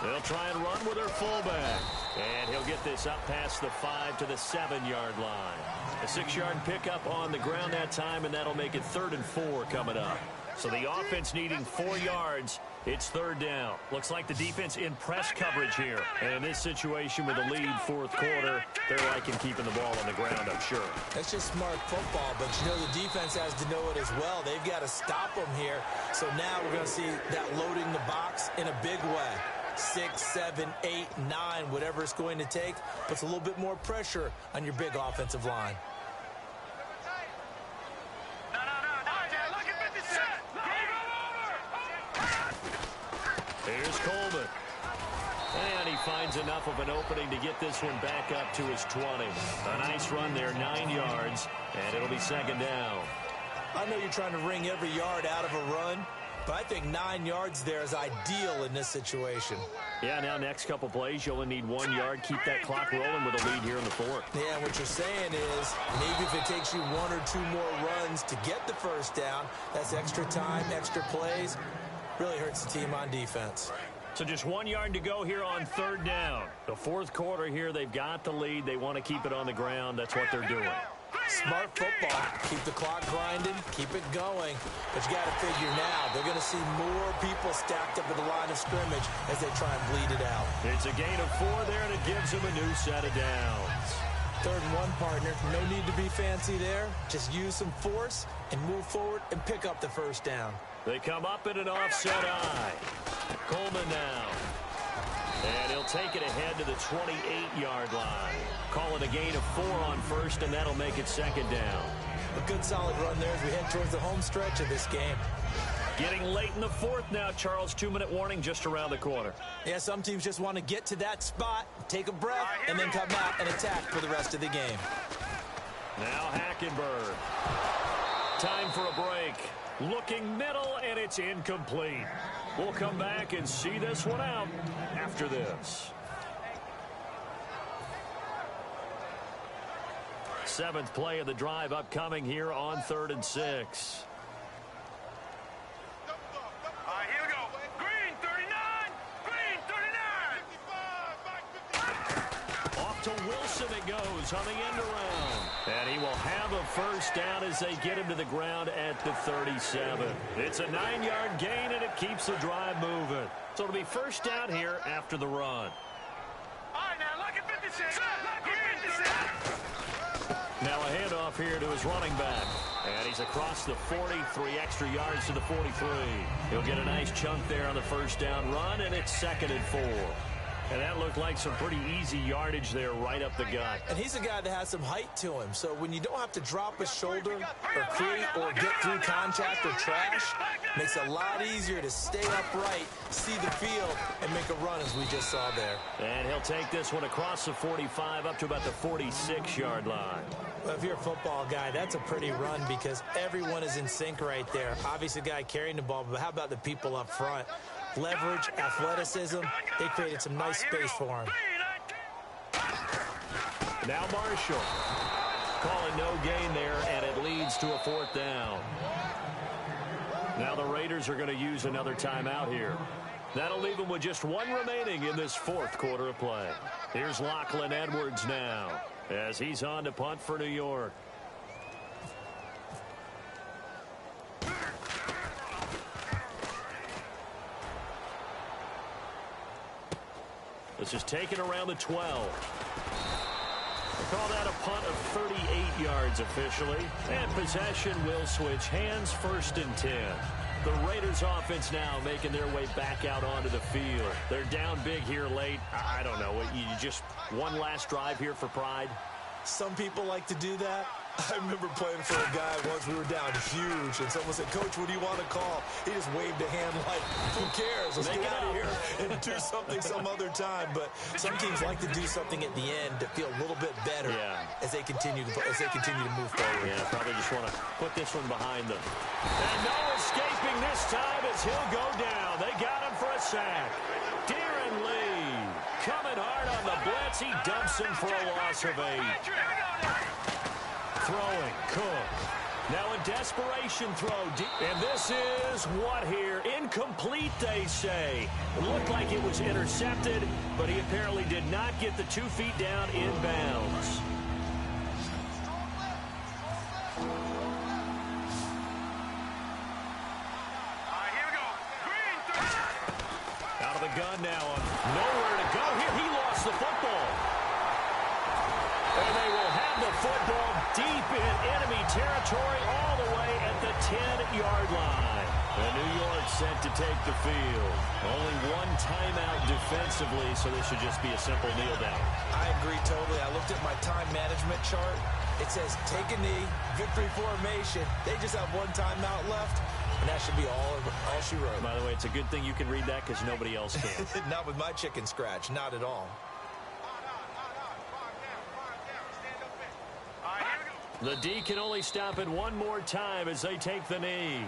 E: They'll try and run with their fullback. And he'll get this up past the 5 to the 7-yard line. A 6-yard pickup on the ground that time, and that'll make it 3rd and 4 coming up. So the offense needing 4 yards. It's 3rd down. Looks like the defense in press coverage here. And in this situation with the lead fourth quarter, they're liking keeping the ball on the ground, I'm sure.
F: That's just smart football, but you know the defense has to know it as well. They've got to stop them here. So now we're going to see that loading the box in a big way. 6, 7, 8, 9, whatever it's going to take, puts a little bit more pressure on your big offensive line.
E: Here's Coleman. And he finds enough of an opening to get this one back up to his 20. A nice run there, 9 yards, and it'll be 2nd down.
F: I know you're trying to wring every yard out of a run, but I think 9 yards there is ideal in this situation.
E: Yeah, now next couple plays, you only need 1 yard. Keep that clock rolling with a lead here in the fourth.
F: Yeah, what you're saying is maybe if it takes you 1 or 2 more runs to get the first down, that's extra time, extra plays. Really hurts the team on defense.
E: So just 1 yard to go here on 3rd down. The fourth quarter here, they've got the lead. They want to keep it on the ground. That's what they're doing.
F: Smart football. Keep the clock grinding. Keep it going. But you got to figure now, they're going to see more people stacked up at the line of scrimmage as they try and bleed it out.
E: It's a gain of 4 there, and it gives them a new set of downs.
F: 3rd and 1, partner. No need to be fancy there. Just use some force and move forward and pick up the first down.
E: They come up in an offset eye. Coleman now. And he'll take it ahead to the 28-yard line. Call it a gain of 4 on 1st, and that'll make it 2nd down.
F: A good solid run there as we head towards the home stretch of this game.
E: Getting late in the fourth now, Charles. 2-minute warning just around the corner.
F: Yeah, some teams just want to get to that spot, take a breath, and then come out and attack for the rest of the game.
E: Now Hackenberg. Time for a break. Looking middle, and it's incomplete. We'll come back and see this one out after this. 7th play of the drive upcoming here on 3rd and 6.
B: Here we go. Green 39. Green 39.
E: Off to Wilson it goes on the end around. And he will have a first down as they get him to the ground at the 37. It's a 9-yard gain, and it keeps the drive moving. So it'll be first down here after the run.
B: All right, now look at 56. Look at 56.
E: Now a handoff here to his running back. And he's across the 40, 3 extra yards to the 43. He'll get a nice chunk there on the first down run, and it's 2nd and 4. And that looked like some pretty easy yardage there right up the gut.
F: And he's a guy that has some height to him. So when you don't have to drop a shoulder or create or get through contact or trash, makes it a lot easier to stay upright, see the field, and make a run as we just saw there.
E: And he'll take this one across the 45 up to about the 46-yard line.
F: Well, if you're a football guy, that's a pretty run because everyone is in sync right there. Obviously, the guy carrying the ball, but how about the people up front? Leverage, athleticism, they created some nice space for him.
E: Now Marshall calling no gain there, and it leads to a 4th down. Now the Raiders are going to use another timeout here. That'll leave them with just 1 remaining in this fourth quarter of play. Here's Lachlan Edwards now as he's on to punt for New York. This is taken around the 12. We'll call that a punt of 38 yards officially. And possession will switch hands, 1st and 10. The Raiders offense now making their way back out onto the field. They're down big here late. I don't know. You just one last drive here for pride?
F: Some people like to do that. I remember playing for a guy once. We were down huge, and someone said, "Coach, what do you want to call?" He just waved a hand like, "Who cares? Let's get out of here and do something some other time." But some teams like to do something at the end to feel a little bit better as they continue to move forward.
E: Yeah, probably just want to put this one behind them. And no escaping this time as he'll go down. They got him for a sack. Darren Lee coming hard on the blitz. He dumps him for a loss of 8. Throwing, Cook. Now a desperation throw. And this is what here? Incomplete, they say. It looked like it was intercepted, but he apparently did not get the 2 feet down in bounds. Out of the gun now. Nowhere to go here. He lost the football. And they will have the football deep in enemy territory all the way at the 10-yard line. And New York set to take the field. Only one timeout defensively, so this should just be a simple kneel down.
F: I agree totally. I looked at my time management chart. It says take a knee, victory formation. They just have one timeout left, and that should be all she wrote.
E: By the way, it's a good thing you can read that because nobody else can.
F: Not with my chicken scratch. Not at all.
E: The D can only stop it one more time as they take the knee.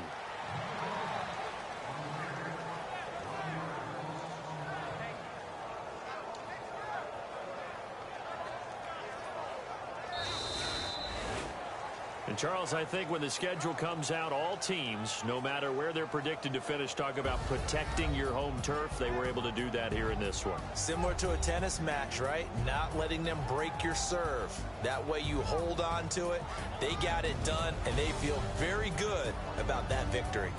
E: And Charles, I think when the schedule comes out, all teams, no matter where they're predicted to finish, talk about protecting your home turf. They were able to do that here in this one.
F: Similar to a tennis match, right? Not letting them break your serve. That way you hold on to it. They got it done, and they feel very good about that victory.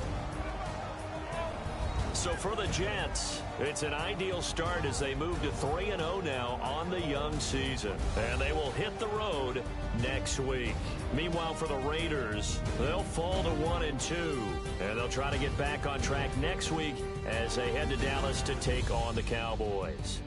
E: So for the Jets, it's an ideal start as they move to 3-0 now on the young season. And they will hit the road next week. Meanwhile, for the Raiders, they'll fall to 1-2. And they'll try to get back on track next week as they head to Dallas to take on the Cowboys.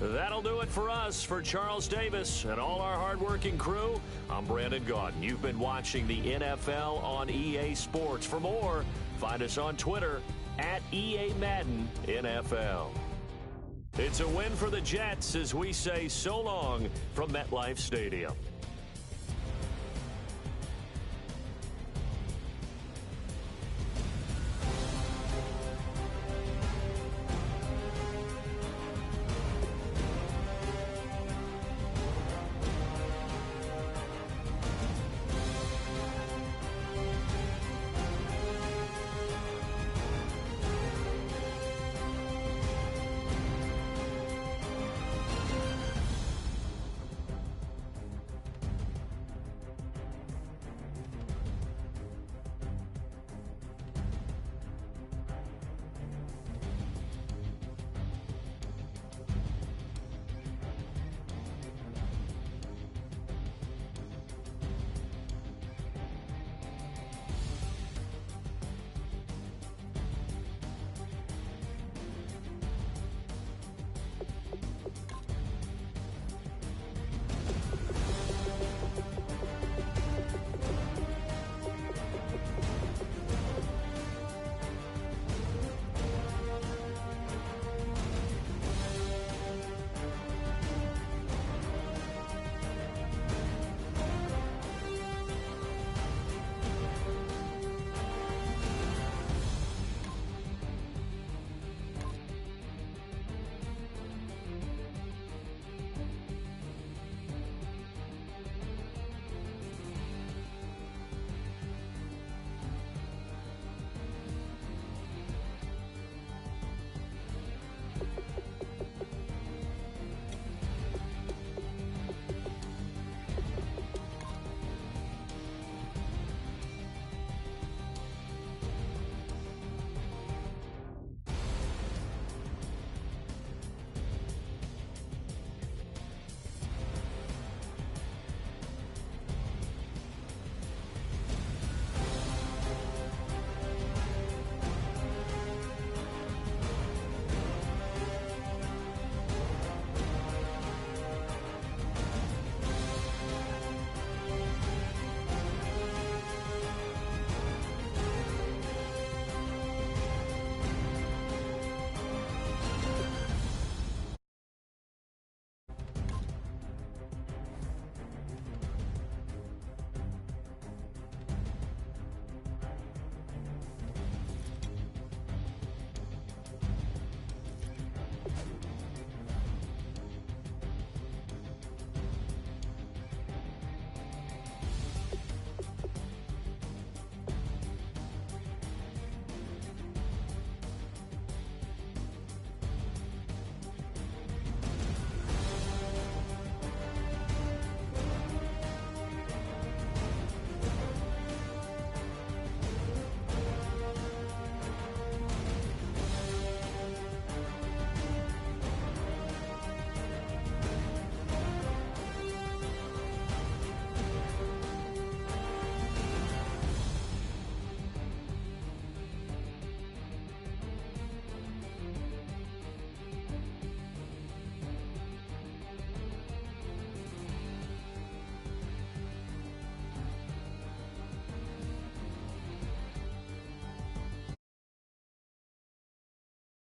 E: That'll do it for us. For Charles Davis and all our hardworking crew, I'm Brandon Gaudin. You've been watching the NFL on EA Sports. For more, find us on Twitter at EA Madden NFL. It's a win for the Jets as we say so long from MetLife Stadium.